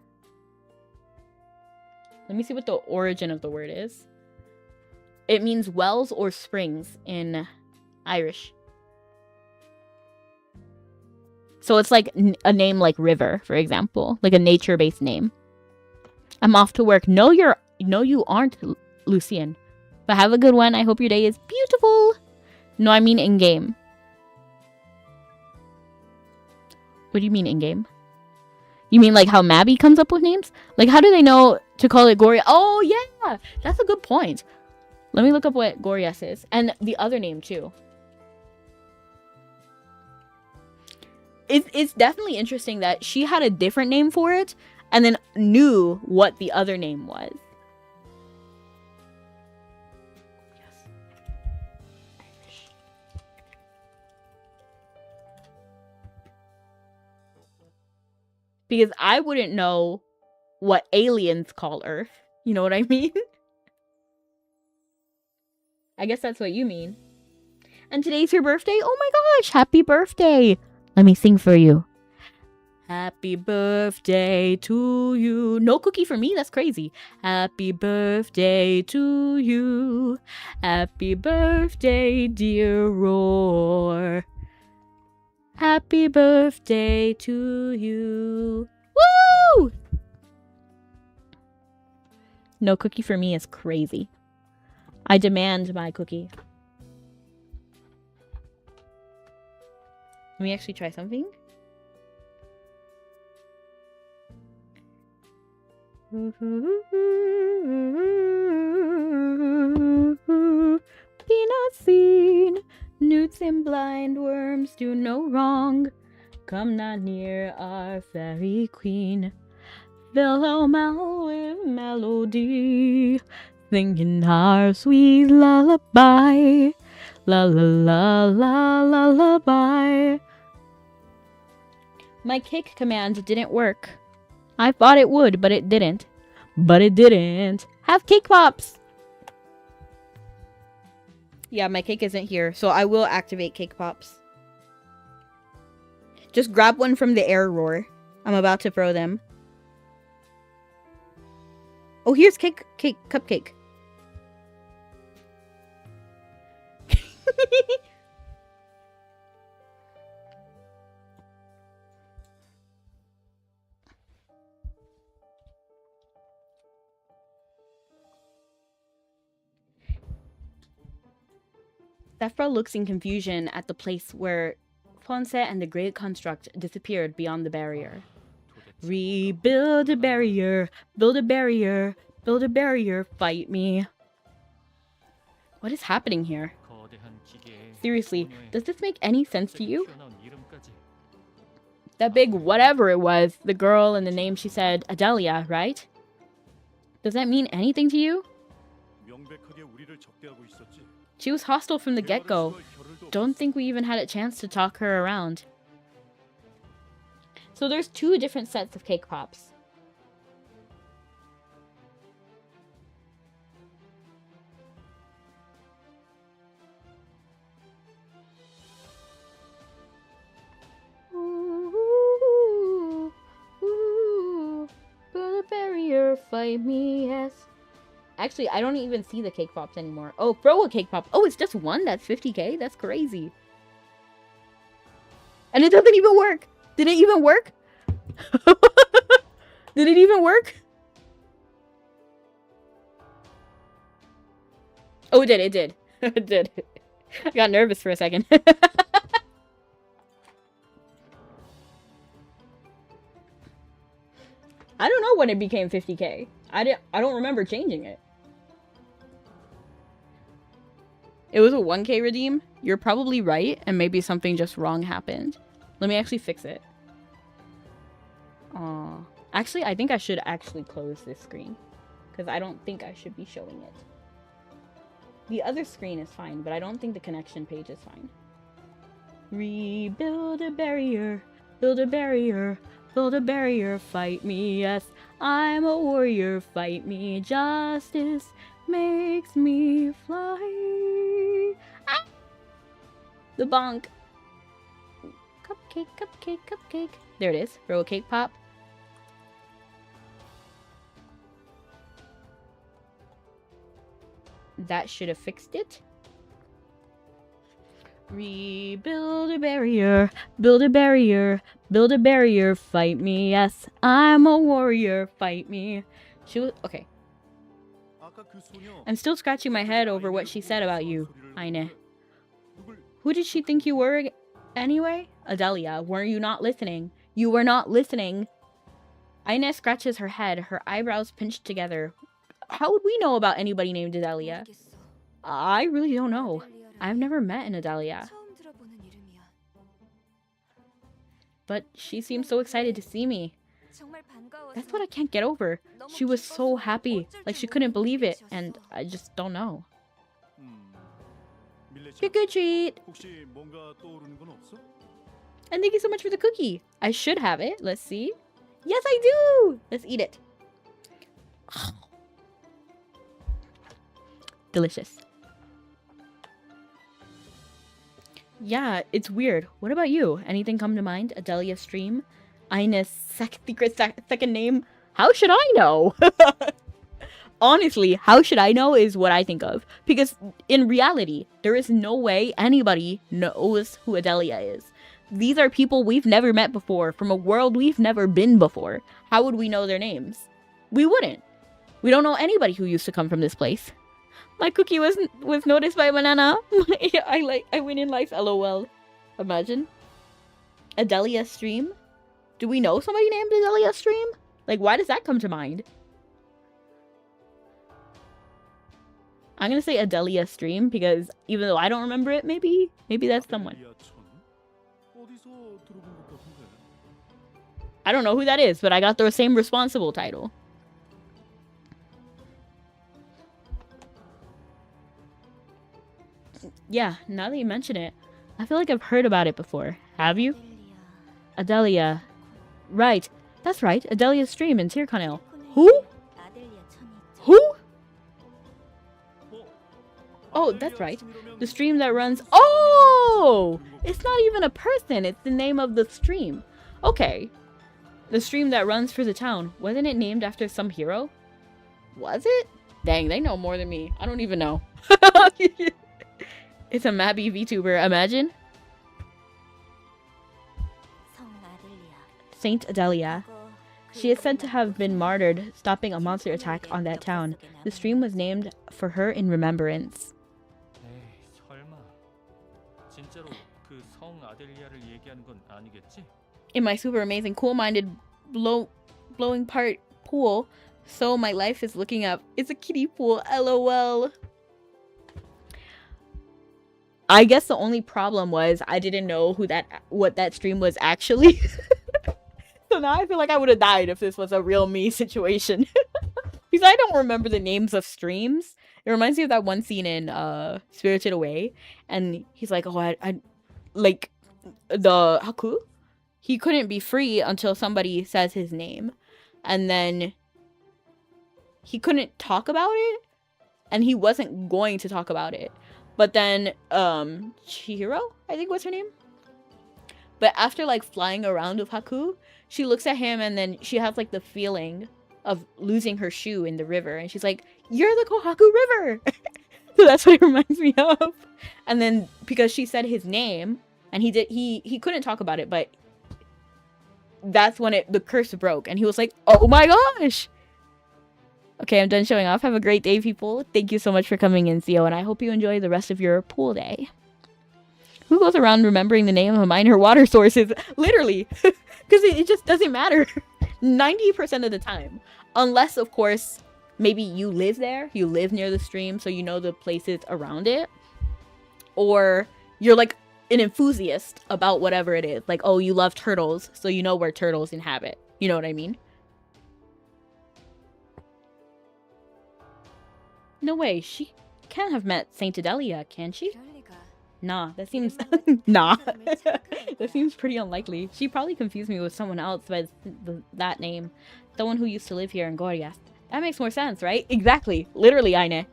Let me see what the origin of the word is. It means wells or springs in Irish. So it's like a name like river, for example. Like a nature-based name. I'm off to work. No, you aren't, Lucian. But have a good one. I hope your day is beautiful. No, I mean in-game. What do you mean in-game? You mean like how Mabi comes up with names? Like, how do they know to call it Goria? Oh, yeah! That's a good point. Let me look up what Gorias is. And the other name, too. It's definitely interesting that she had a different name for it, and then knew what the other name was. Because I wouldn't know what aliens call Earth. You know what I mean? I guess that's what you mean. And today's your birthday? Oh my gosh, happy birthday! Let me sing for you. Happy birthday to you. No cookie for me? That's crazy. Happy birthday to you. Happy birthday, dear Roar. Happy birthday to you. Woo! No cookie for me is crazy. I demand my cookie. Let me actually try something. Be not seen. Newts and blind worms do no wrong. Come not near our fairy queen. Fill our mouth with melody, singing our sweet lullaby. La la la la lullaby. My cake command didn't work. I thought it would, but it didn't. But it didn't. Have cake pops! Yeah, my cake isn't here, so I will activate cake pops. Just grab one from the air roar. I'm about to throw them. Oh, here's cupcake. Sephra looks in confusion at the place where Ponce and the Great Construct disappeared beyond the barrier. Rebuild a barrier, build a barrier, build a barrier, fight me. What is happening here? Seriously, does this make any sense to you? That big whatever it was, the girl and the name she said, Adelia, right? Does that mean anything to you? She was hostile from the get-go. Don't think we even had a chance to talk her around. So there's 2 different sets of cake pops. Ooh, ooh, build a barrier, fight me, yes. Actually, I don't even see the cake pops anymore. Oh, throw a cake pop. Oh, it's just one? That's 50k? That's crazy. And it doesn't even work. Did it even work? Did it even work? Oh, it did. It did. It did. I got nervous for a second. I don't know when it became 50k. I don't remember changing it. It was a 1k redeem? You're probably right, and maybe something just wrong happened. Let me actually fix it. Aw. Actually, I think I should actually close this screen. Because I don't think I should be showing it. The other screen is fine, but I don't think the connection page is fine. Rebuild a barrier. Build a barrier. Build a barrier. Fight me, yes. I'm a warrior. Fight me. Justice makes me fly. Ah! The bonk. Cupcake, cupcake, cupcake. There it is. Throw a cake pop. That should have fixed it. Rebuild a barrier. Build a barrier. Build a barrier. Fight me. Yes, I'm a warrior. Fight me. She was... Okay. I'm still scratching my head over what she said about you, Aine. Who did she think you were anyway? Adelia, were you not listening? You were not listening. Aine scratches her head, her eyebrows pinched together. How would we know about anybody named Adelia? I really don't know. I've never met an Adelia. But she seemed so excited to see me. That's what I can't get over. She was so happy, like she couldn't believe it, and I just don't know. Trick or treat! And thank you so much for the cookie. I should have it. Let's see. Yes, I do! Let's eat it. Delicious. Yeah, it's weird. What about you? Anything come to mind? Adelia stream? Ina's second name? How should I know? Honestly, how should I know is what I think of. Because in reality, there is no way anybody knows who Adelia is. These are people we've never met before, from a world we've never been before. How would we know their names? We wouldn't. We don't know anybody who used to come from this place. My cookie was noticed by a banana. I win in life, lol. Imagine. Adelia stream? Do we know somebody named Adelia stream? Like, why does that come to mind? I'm gonna say Adelia stream because even though I don't remember it, maybe that's someone. I don't know who that is, but I got the same responsible title. Yeah, now that you mention it, I feel like I've heard about it before. Have you? Adelia. Right. That's right. Adelia's stream in Tirkanel. Who? Who? Oh, that's right. The stream that runs... Oh! It's not even a person. It's the name of the stream. Okay. The stream that runs for the town. Wasn't it named after some hero? Was it? Dang, they know more than me. I don't even know. It's a mabi Vtuber. Imagine. Saint Adelia. She is said to have been martyred, stopping a monster attack on that town. The stream was named for her in remembrance. In my super amazing, cool-minded, blowing part pool, so my life is looking up. It's a kiddie pool, lol. I guess the only problem was I didn't know what that stream was actually. So now I feel like I would have died if this was a real me situation. Because I don't remember the names of streams. It reminds me of that one scene in Spirited Away. And he's like, oh, I like, the Haku? He couldn't be free until somebody says his name. And then he couldn't talk about it. And he wasn't going to talk about it. But then, Chihiro, I think was her name. But after, like, flying around with Haku, she looks at him and then she has, like, the feeling of losing her shoe in the river. And she's like, you're the Kohaku River! So that's what it reminds me of. And then, because she said his name, and he couldn't talk about it, but that's when the curse broke. And he was like, oh my gosh! Okay, I'm done showing off. Have a great day, people. Thank you so much for coming in, Theo, and I hope you enjoy the rest of your pool day. Who goes around remembering the name of minor water sources? Literally. Because it just doesn't matter. 90% of the time. Unless, of course, maybe you live there. You live near the stream, so you know the places around it. Or you're, like, an enthusiast about whatever it is. Like, oh, you love turtles, so you know where turtles inhabit. You know what I mean? No way, she can't have met Saint Adelia, can she? Nah, that seems... nah. That seems pretty unlikely. She probably confused me with someone else by that name. Someone who used to live here in Gorias. That makes more sense, right? Exactly. Literally, Aine.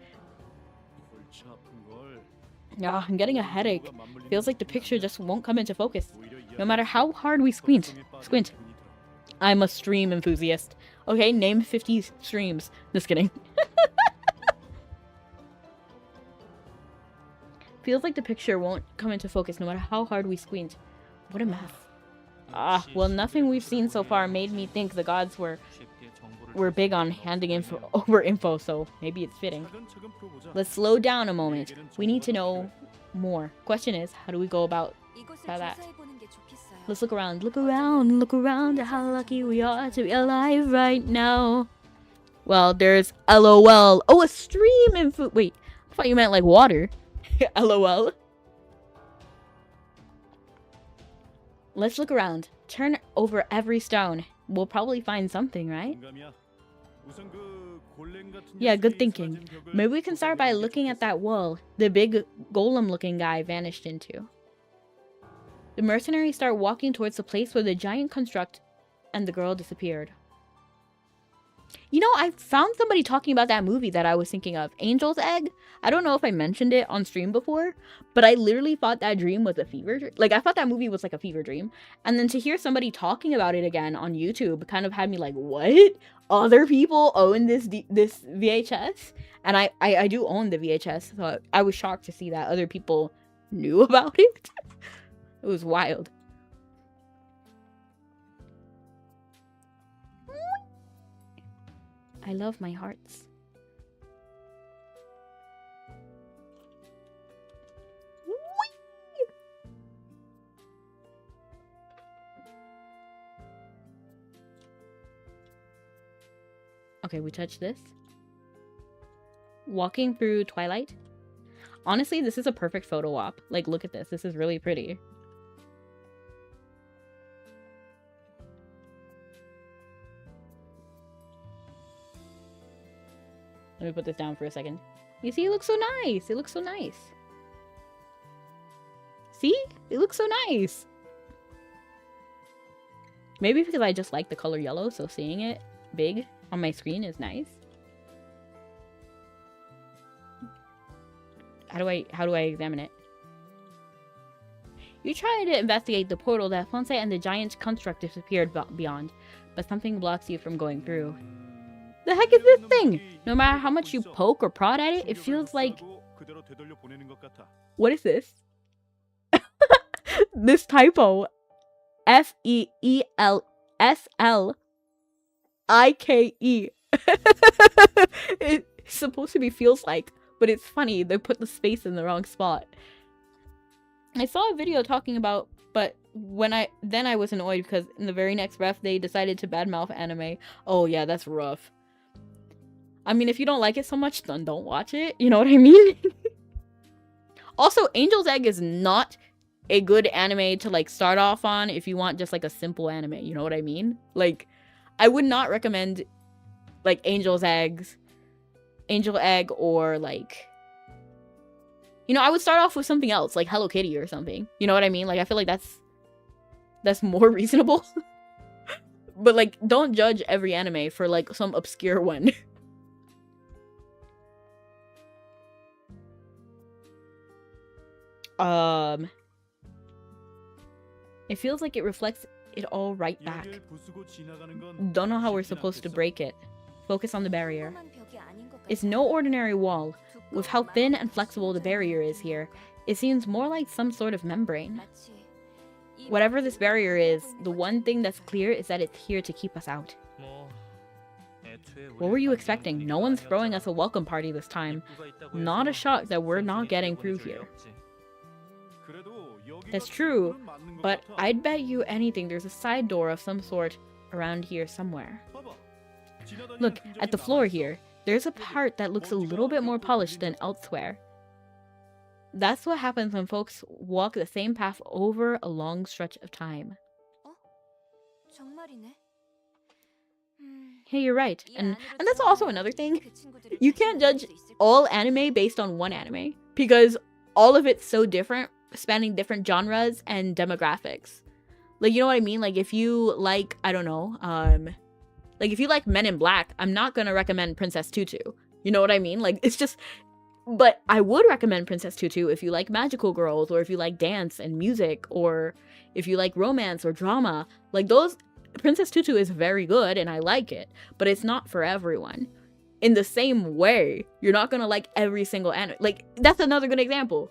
Ah, I'm getting a headache. Feels like the picture just won't come into focus. No matter how hard we squint. I'm a stream enthusiast. Okay, name 50 streams. Just kidding. Feels like the picture won't come into focus no matter how hard we squint. What a mess. Ah, well, nothing we've seen so far made me think the gods were big on handing over info, so maybe it's fitting. Let's slow down a moment. We need to know more. Question is, how do we go about that? Let's look around. Look around at how lucky we are to be alive right now. Well, there's LOL. Oh, a stream info. Wait, I thought you meant like water. LOL. Let's look around. Turn over every stone. We'll probably find something, right? Yeah, good thinking. Maybe we can start by looking at that wall the big golem-looking guy vanished into. The mercenaries start walking towards the place where the giant construct and the girl disappeared. You know, I found somebody talking about that movie that I was thinking of, Angel's Egg. I don't know if I mentioned it on stream before, but I literally thought that dream was a fever dream. Like, I thought that movie was like a fever dream. And then to hear somebody talking about it again on YouTube kind of had me like, what? Other people own this VHS? And I do own the VHS, so I was shocked to see that other people knew about it. It was wild. I love my hearts. Okay, we touched this. Walking through Twilight. Honestly, this is a perfect photo op. Like, look at this. This is really pretty. Let me put this down for a second. You see, it looks so nice. It looks so nice. See? It looks so nice. Maybe because I just like the color yellow, so seeing it big on my screen is nice. How do I examine it? You try to investigate the portal that Fonse and the giant construct disappeared beyond, but something blocks you from going through. The heck is this thing? No matter how much you poke or prod at it, it feels like... What is this? This typo. FEELSLIKE. It's supposed to be feels like, but it's funny. They put the space in the wrong spot. I saw a video talking about, but I was annoyed because in the very next ref, they decided to badmouth anime. Oh yeah, that's rough. I mean, if you don't like it so much, then don't watch it. You know what I mean? Also, Angel's Egg is not a good anime to like start off on if you want just like a simple anime. You know what I mean? Like, I would not recommend like Angel Egg, or like, you know, I would start off with something else like Hello Kitty or something. You know what I mean? Like, I feel like that's more reasonable. But like, don't judge every anime for like some obscure one. It feels like it reflects it all right back. Don't know how we're supposed to break it. Focus on the barrier. It's no ordinary wall. With how thin and flexible the barrier is here, it seems more like some sort of membrane. Whatever this barrier is, the one thing that's clear is that it's here to keep us out. What were you expecting? No one's throwing us a welcome party this time. Not a shock that we're not getting through here. That's true, but I'd bet you anything there's a side door of some sort around here somewhere. Look, at the floor here, there's a part that looks a little bit more polished than elsewhere. That's what happens when folks walk the same path over a long stretch of time. Hey, you're right. And that's also another thing. You can't judge all anime based on one anime, because all of it's so different, spanning different genres and demographics. Like, you know what I mean? Like, if you like, I don't know, like, if you like Men in Black, I'm not gonna recommend Princess Tutu. You know what I mean? Like, it's just... But I would recommend Princess Tutu if you like magical girls, or if you like dance and music, or if you like romance or drama. Like, those... Princess Tutu is very good, and I like it. But it's not for everyone. In the same way, you're not gonna like every single anime. Like, that's another good example.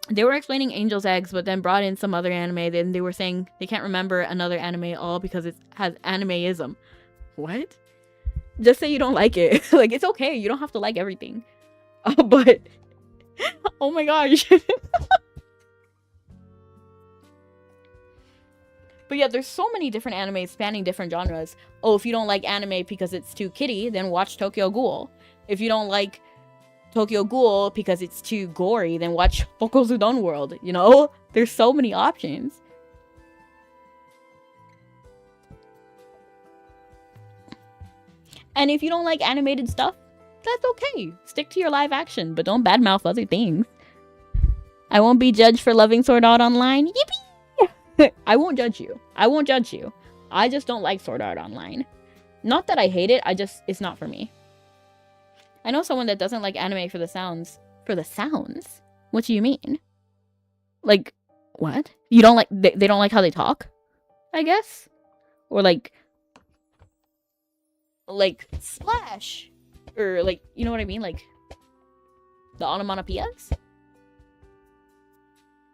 They were explaining Angel's Eggs, but then brought in some other anime. Then they were saying they can't remember another anime all because it has animeism. What? Just say you don't like it. Like, it's okay. You don't have to like everything. But, oh my gosh. But yeah, there's so many different animes spanning different genres. Oh, if you don't like anime because it's too kiddie, then watch Tokyo Ghoul. If you don't like Tokyo Ghoul because it's too gory, then watch Bokozudon World, you know? There's so many options. And if you don't like animated stuff, that's okay. Stick to your live action, but don't badmouth other things. I won't be judged for loving Sword Art Online. Yippee! I won't judge you. I won't judge you. I just don't like Sword Art Online. Not that I hate it, it's not for me. I know someone that doesn't like anime for the sounds. For the sounds? What do you mean? Like, what? You don't like, they don't like how they talk? I guess? Or like splash! Or like, you know what I mean? Like, the onomatopoeias?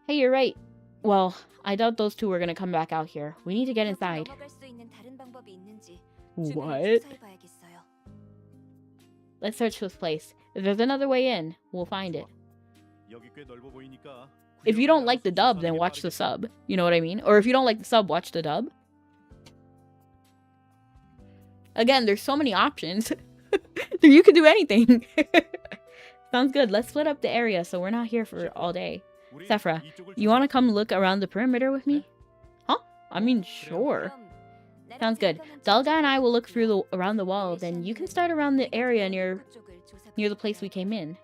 Hey, you're right. Well, I doubt those two are gonna come back out here. We need to get inside. What? Let's search this place. If there's another way in, we'll find it. If you don't like the dub, then watch the sub. You know what I mean? Or if you don't like the sub, watch the dub. Again, there's so many options. You could do anything. Sounds good. Let's split up the area so we're not here for all day. Sephra, you want to come look around the perimeter with me? Huh? I mean, sure. Sounds good. Dalga and I will look through around the wall, then you can start around the area near the place we came in.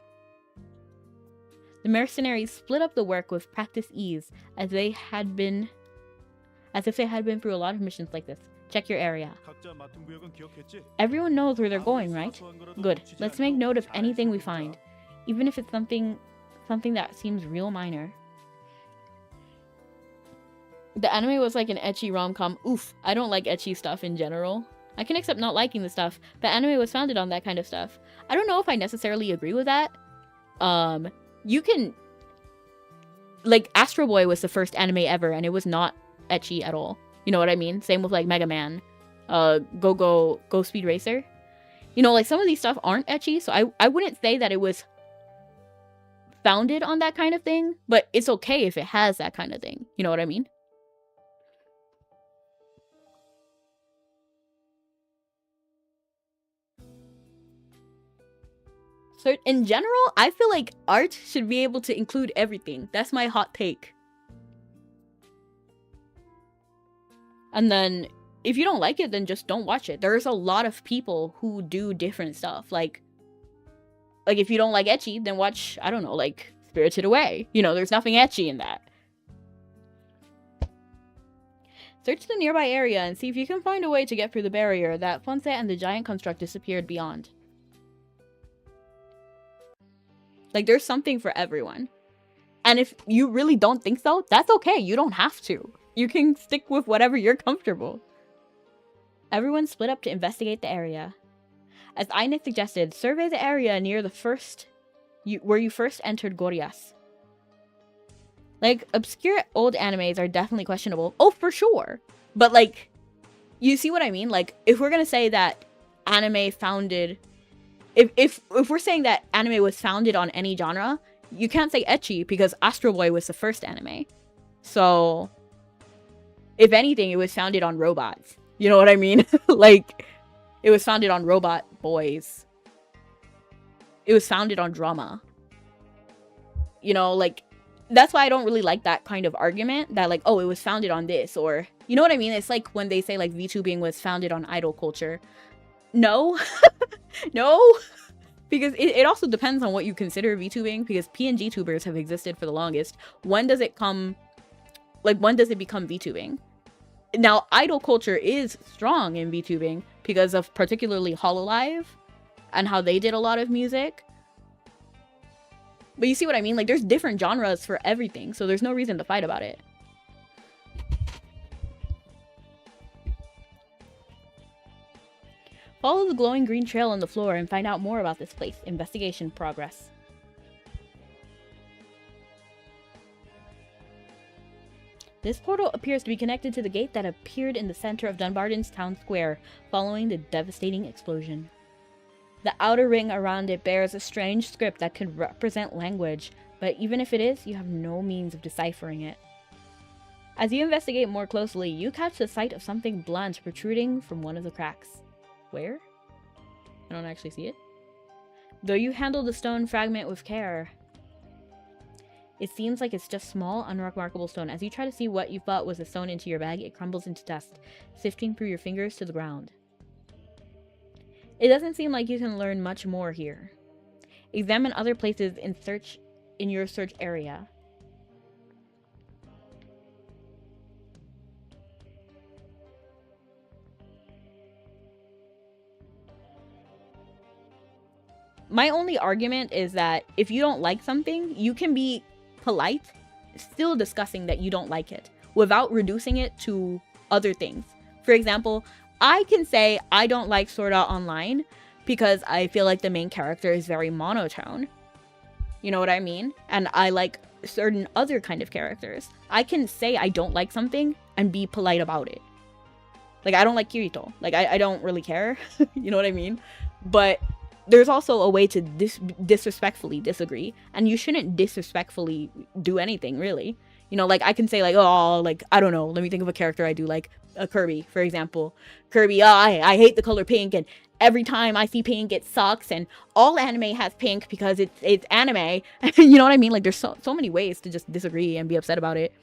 The mercenaries split up the work with practiced ease, as if they had been through a lot of missions like this. Check your area. Everyone knows where they're going, right? Good. Let's make note of anything we find, even if it's something that seems real minor. The anime was like an ecchi rom-com. Oof, I don't like ecchi stuff in general. I can accept not liking the stuff, but anime was founded on that kind of stuff. I don't know if I necessarily agree with that. You can... Like, Astro Boy was the first anime ever, and it was not ecchi at all. You know what I mean? Same with, like, Mega Man. Go Speed Racer. You know, like, some of these stuff aren't ecchi, so I wouldn't say that it was founded on that kind of thing, but it's okay if it has that kind of thing. You know what I mean? So in general, I feel like art should be able to include everything. That's my hot take. And then, if you don't like it, then just don't watch it. There's a lot of people who do different stuff. Like if you don't like ecchi, then watch, I don't know, like, Spirited Away. You know, there's nothing ecchi in that. Search the nearby area and see if you can find a way to get through the barrier that Fonse and the giant construct disappeared beyond. Like, there's something for everyone. And if you really don't think so, that's okay. You don't have to. You can stick with whatever you're comfortable. Everyone split up to investigate the area. As Aine suggested, survey the area near where you first entered Gorias. Like, obscure old animes are definitely questionable. Oh, for sure. But, like, you see what I mean? Like, if we're gonna say that anime founded... If we're saying that anime was founded on any genre, you can't say ecchi because Astro Boy was the first anime. So, if anything, it was founded on robots. You know what I mean? Like, it was founded on robot boys. It was founded on drama. You know, like, that's why I don't really like that kind of argument that, like, oh, it was founded on this, or, you know what I mean? It's like when they say, like, VTubing was founded on idol culture. No. No. Because it also depends on what you consider VTubing, because PNG tubers have existed for the longest. When does it become VTubing? Now, idol culture is strong in VTubing because of particularly Hololive and how they did a lot of music. But you see what I mean? Like, there's different genres for everything, so there's no reason to fight about it. Follow the glowing green trail on the floor and find out more about this place. Investigation progress. This portal appears to be connected to the gate that appeared in the center of Dunbarton's town square following the devastating explosion. The outer ring around it bears a strange script that could represent language, but even if it is, you have no means of deciphering it. As you investigate more closely, you catch the sight of something blunt protruding from one of the cracks. Where? I don't actually see it. Though you handle the stone fragment with care, it seems like it's just small, unremarkable stone. As you try to see what you thought was a stone into your bag, it crumbles into dust, sifting through your fingers to the ground. It doesn't seem like you can learn much more here. Examine other places in your search area. my only argument is that if you don't like something, you can be polite, still discussing that you don't like it, without reducing it to other things. For example, I can say I don't like Sword Art Online because I feel like the main character is very monotone. You know what I mean? And I like certain other kind of characters. I can say I don't like something and be polite about it. Like, I don't like Kirito. Like, I don't really care. You know what I mean? But there's also a way to disrespectfully disagree. And you shouldn't disrespectfully do anything, really. You know, like, I can say, like, oh, like, I don't know. Let me think of a character I do, like, a Kirby, for example. Kirby, oh, I hate the color pink, and every time I see pink, it sucks, and all anime has pink because it's anime. You know what I mean? Like, there's so many ways to just disagree and be upset about it.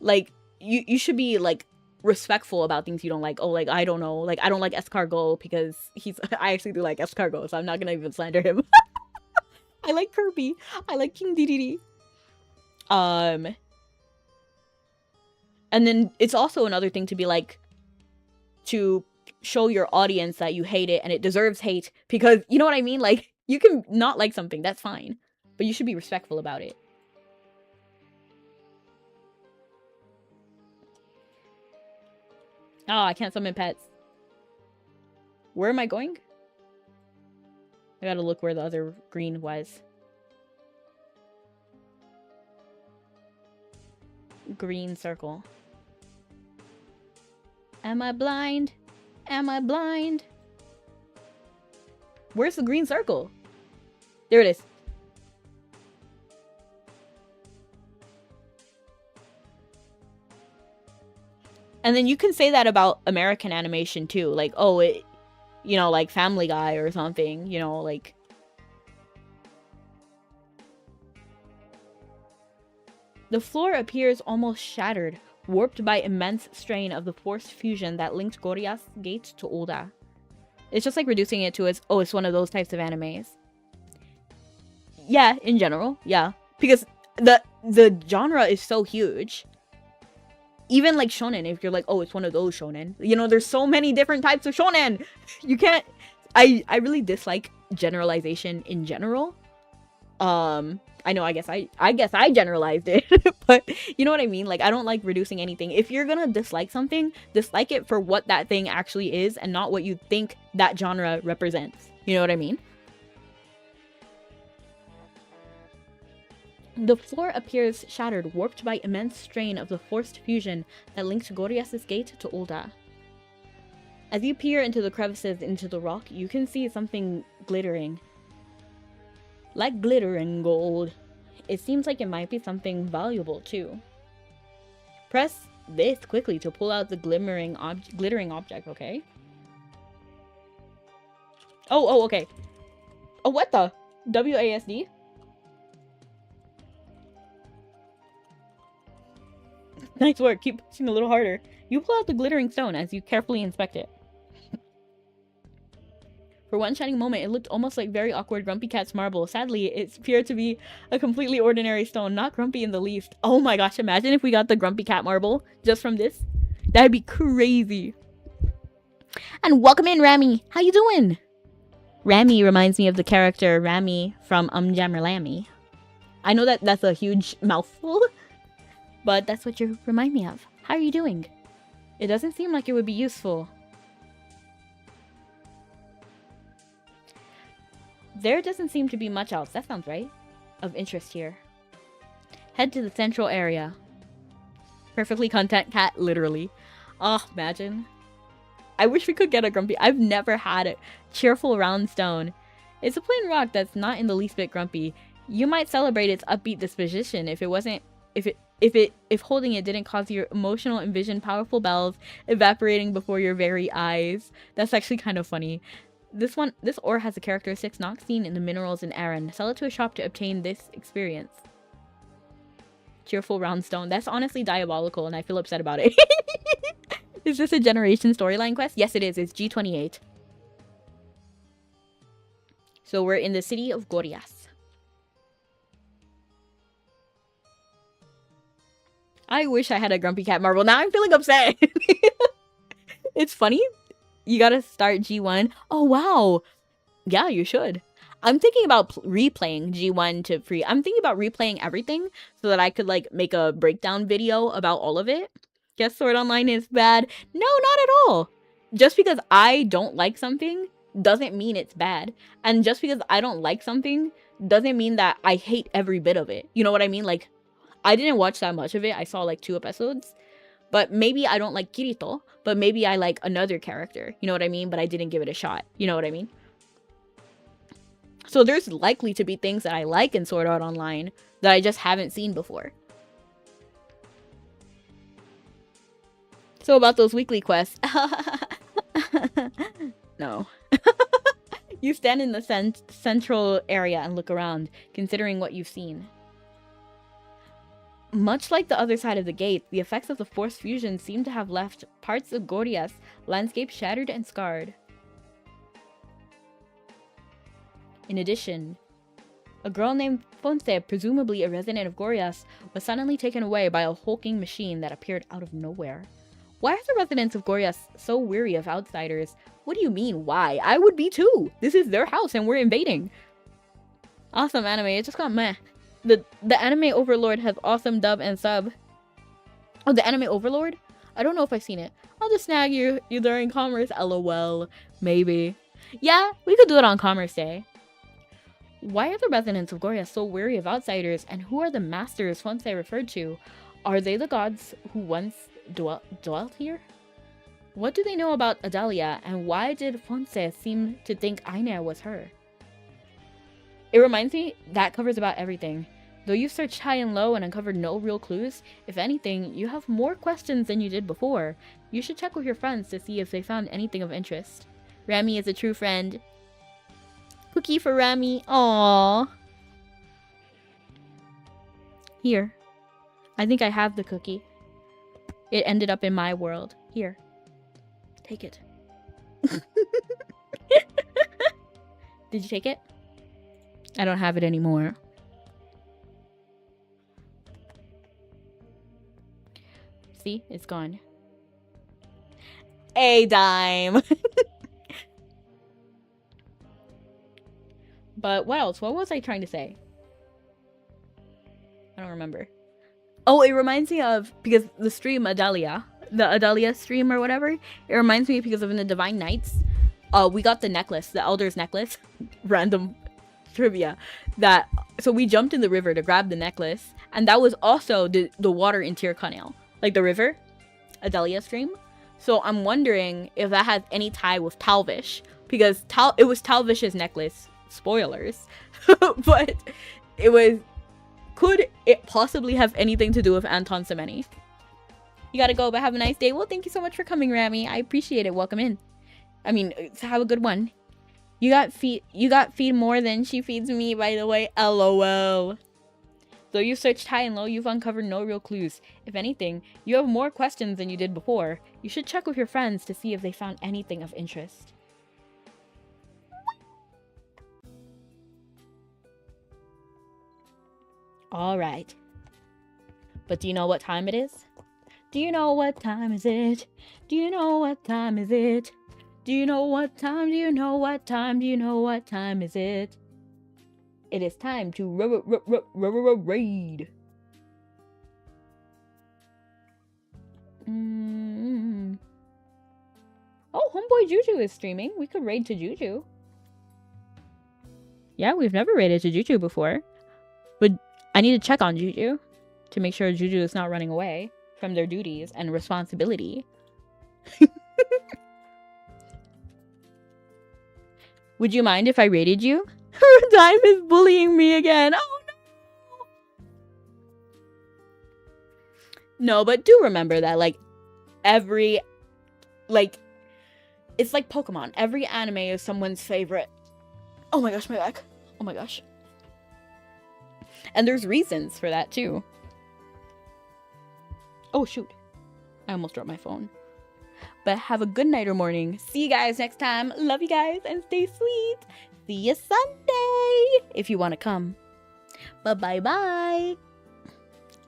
Like, you should be, like, respectful about things you don't like. Oh, like, I don't know. Like, I don't like Escargot because I actually do like Escargot, so I'm not gonna even slander him. I like Kirby. I like King Dedede. And then it's also another thing to be like, to show your audience that you hate it and it deserves hate, because, you know what I mean? Like, you can not like something, that's fine, but you should be respectful about it. Oh, I can't summon pets. Where am I going? I gotta look where the other green was. Green circle. Am I blind? Am I blind? Where's the green circle? There it is. And then you can say that about American animation too. Like, oh, it, you know, like Family Guy or something, you know, like. The floor appears almost shattered, warped by immense strain of the forced fusion that linked Goria's gate to Ulda. It's just like reducing it to, oh, it's one of those types of animes. Yeah, in general, yeah. Because the genre is so huge. Even like shonen, if you're like, oh, it's one of those shonen. You know, there's so many different types of shonen. You can't... I really dislike generalization in general. I know, I guess I generalized it. But you know what I mean? Like, I don't like reducing anything. If you're gonna dislike something, dislike it for what that thing actually is and not what you think that genre represents. You know what I mean? The floor appears shattered, warped by immense strain of the forced fusion that links Gorias' gate to Ulda. As you peer into the crevices into the rock, you can see something glittering. Like glittering gold. It seems like it might be something valuable too. Press this quickly to pull out the glittering object, okay? Oh, okay. Oh, what the? WASD? Nice work. Keep pushing a little harder. You pull out the glittering stone as you carefully inspect it. For one shining moment, it looked almost like very awkward Grumpy Cat's marble. Sadly, it appeared to be a completely ordinary stone, not grumpy in the least. Oh my gosh, imagine if we got the Grumpy Cat marble just from this. That'd be crazy. And welcome in, Rami. How you doing? Rami reminds me of the character Rami from Jammerlammy. I know that that's a huge mouthful, but that's what you remind me of. How are you doing? It doesn't seem like it would be useful. There doesn't seem to be much else, that sounds right, of interest here. Head to the central area. Perfectly content cat, literally. Oh, imagine. I wish we could get a grumpy. I've never had a cheerful round stone. It's a plain rock that's not in the least bit grumpy. You might celebrate its upbeat disposition if it wasn't, if holding it didn't cause your emotional envision powerful bells evaporating before your very eyes. That's actually kind of funny. This ore has the characteristics not seen in the minerals in Aaron. Sell it to a shop to obtain this experience. Cheerful round stone. That's honestly diabolical and I feel upset about it. Is this a generation storyline quest? Yes, it is. It's G28. So we're in the city of Gorias. I wish I had a Grumpy Cat marble. Now I'm feeling upset. It's funny. You gotta start G1. Oh, wow. Yeah, you should. I'm thinking about replaying G1 to free. I'm thinking about replaying everything so that I could, like, make a breakdown video about all of it. Guess Sword Online is bad? No, not at all. Just because I don't like something doesn't mean it's bad. And just because I don't like something doesn't mean that I hate every bit of it. You know what I mean? Like, I didn't watch that much of it. I saw, like, 2 episodes. But maybe I don't like Kirito. But maybe I like another character. You know what I mean? But I didn't give it a shot. You know what I mean? So there's likely to be things that I like in Sword Art Online that I just haven't seen before. So about those weekly quests. No. You stand in the central area and look around, considering what you've seen. Much like the other side of the gate, the effects of the force fusion seem to have left parts of Goria's landscape shattered and scarred. In addition, a girl named Fonse, presumably a resident of Gorias, was suddenly taken away by a hulking machine that appeared out of nowhere. Why are the residents of Gorias so weary of outsiders? What do you mean, why? I would be too! This is their house and we're invading! Awesome anime, it just got meh. The anime overlord has awesome dub and sub. Oh, the anime overlord? I don't know if I've seen it. I'll just snag you during Commerce, lol. Maybe. Yeah, we could do it on Commerce Day. Why are the residents of Goria so wary of outsiders, and who are the masters Fonse referred to? Are they the gods who once dwelt here? What do they know about Adalia, and why did Fonse seem to think Aine was her? It reminds me, that covers about everything. Though you've searched high and low and uncovered no real clues, if anything, you have more questions than you did before. You should check with your friends to see if they found anything of interest. Rami is a true friend. Cookie for Rami. Aww. Here. I think I have the cookie. It ended up in my world. Here. Take it. Did you take it? I don't have it anymore. See? It's gone. A dime. But what else? What was I trying to say? I don't remember. Oh, it reminds me of, because the stream Adalia, the Adalia stream or whatever, it reminds me because of in the Divine Knights, we got the necklace, the Elder's necklace. Random trivia. So we jumped in the river to grab the necklace, and that was also the water in Tir Kanel. Like the river, Adalia stream. So I'm wondering if that has any tie with Talvish, because it was Talvish's necklace. Spoilers. But it was, could it possibly have anything to do with Anton Semeni? You gotta go, but have a nice day. Well, thank you so much for coming, Rami. I appreciate it. Welcome in. I mean, have a good one. You got feed more than she feeds me, by the way. LOL. Though you searched high and low, you've uncovered no real clues. If anything, you have more questions than you did before. You should check with your friends to see if they found anything of interest. Alright. But do you know what time it is? Do you know what time is it? Do you know what time is it? Do you know what time? Do you know what time? Do you know what time is it? It is time to raid. Oh, homeboy Juju is streaming. We could raid to Juju. Yeah, we've never raided to Juju before. But I need to check on Juju to make sure Juju is not running away from their duties and responsibility. Would you mind if I raided you? Dime is bullying me again. Oh no. No, but do remember that, like, it's like Pokemon. Every anime is someone's favorite. Oh my gosh, my back. Oh my gosh. And there's reasons for that too. Oh shoot. I almost dropped my phone. But have a good night or morning. See you guys next time. Love you guys and stay sweet. See you Sunday if you want to come. Bye bye bye.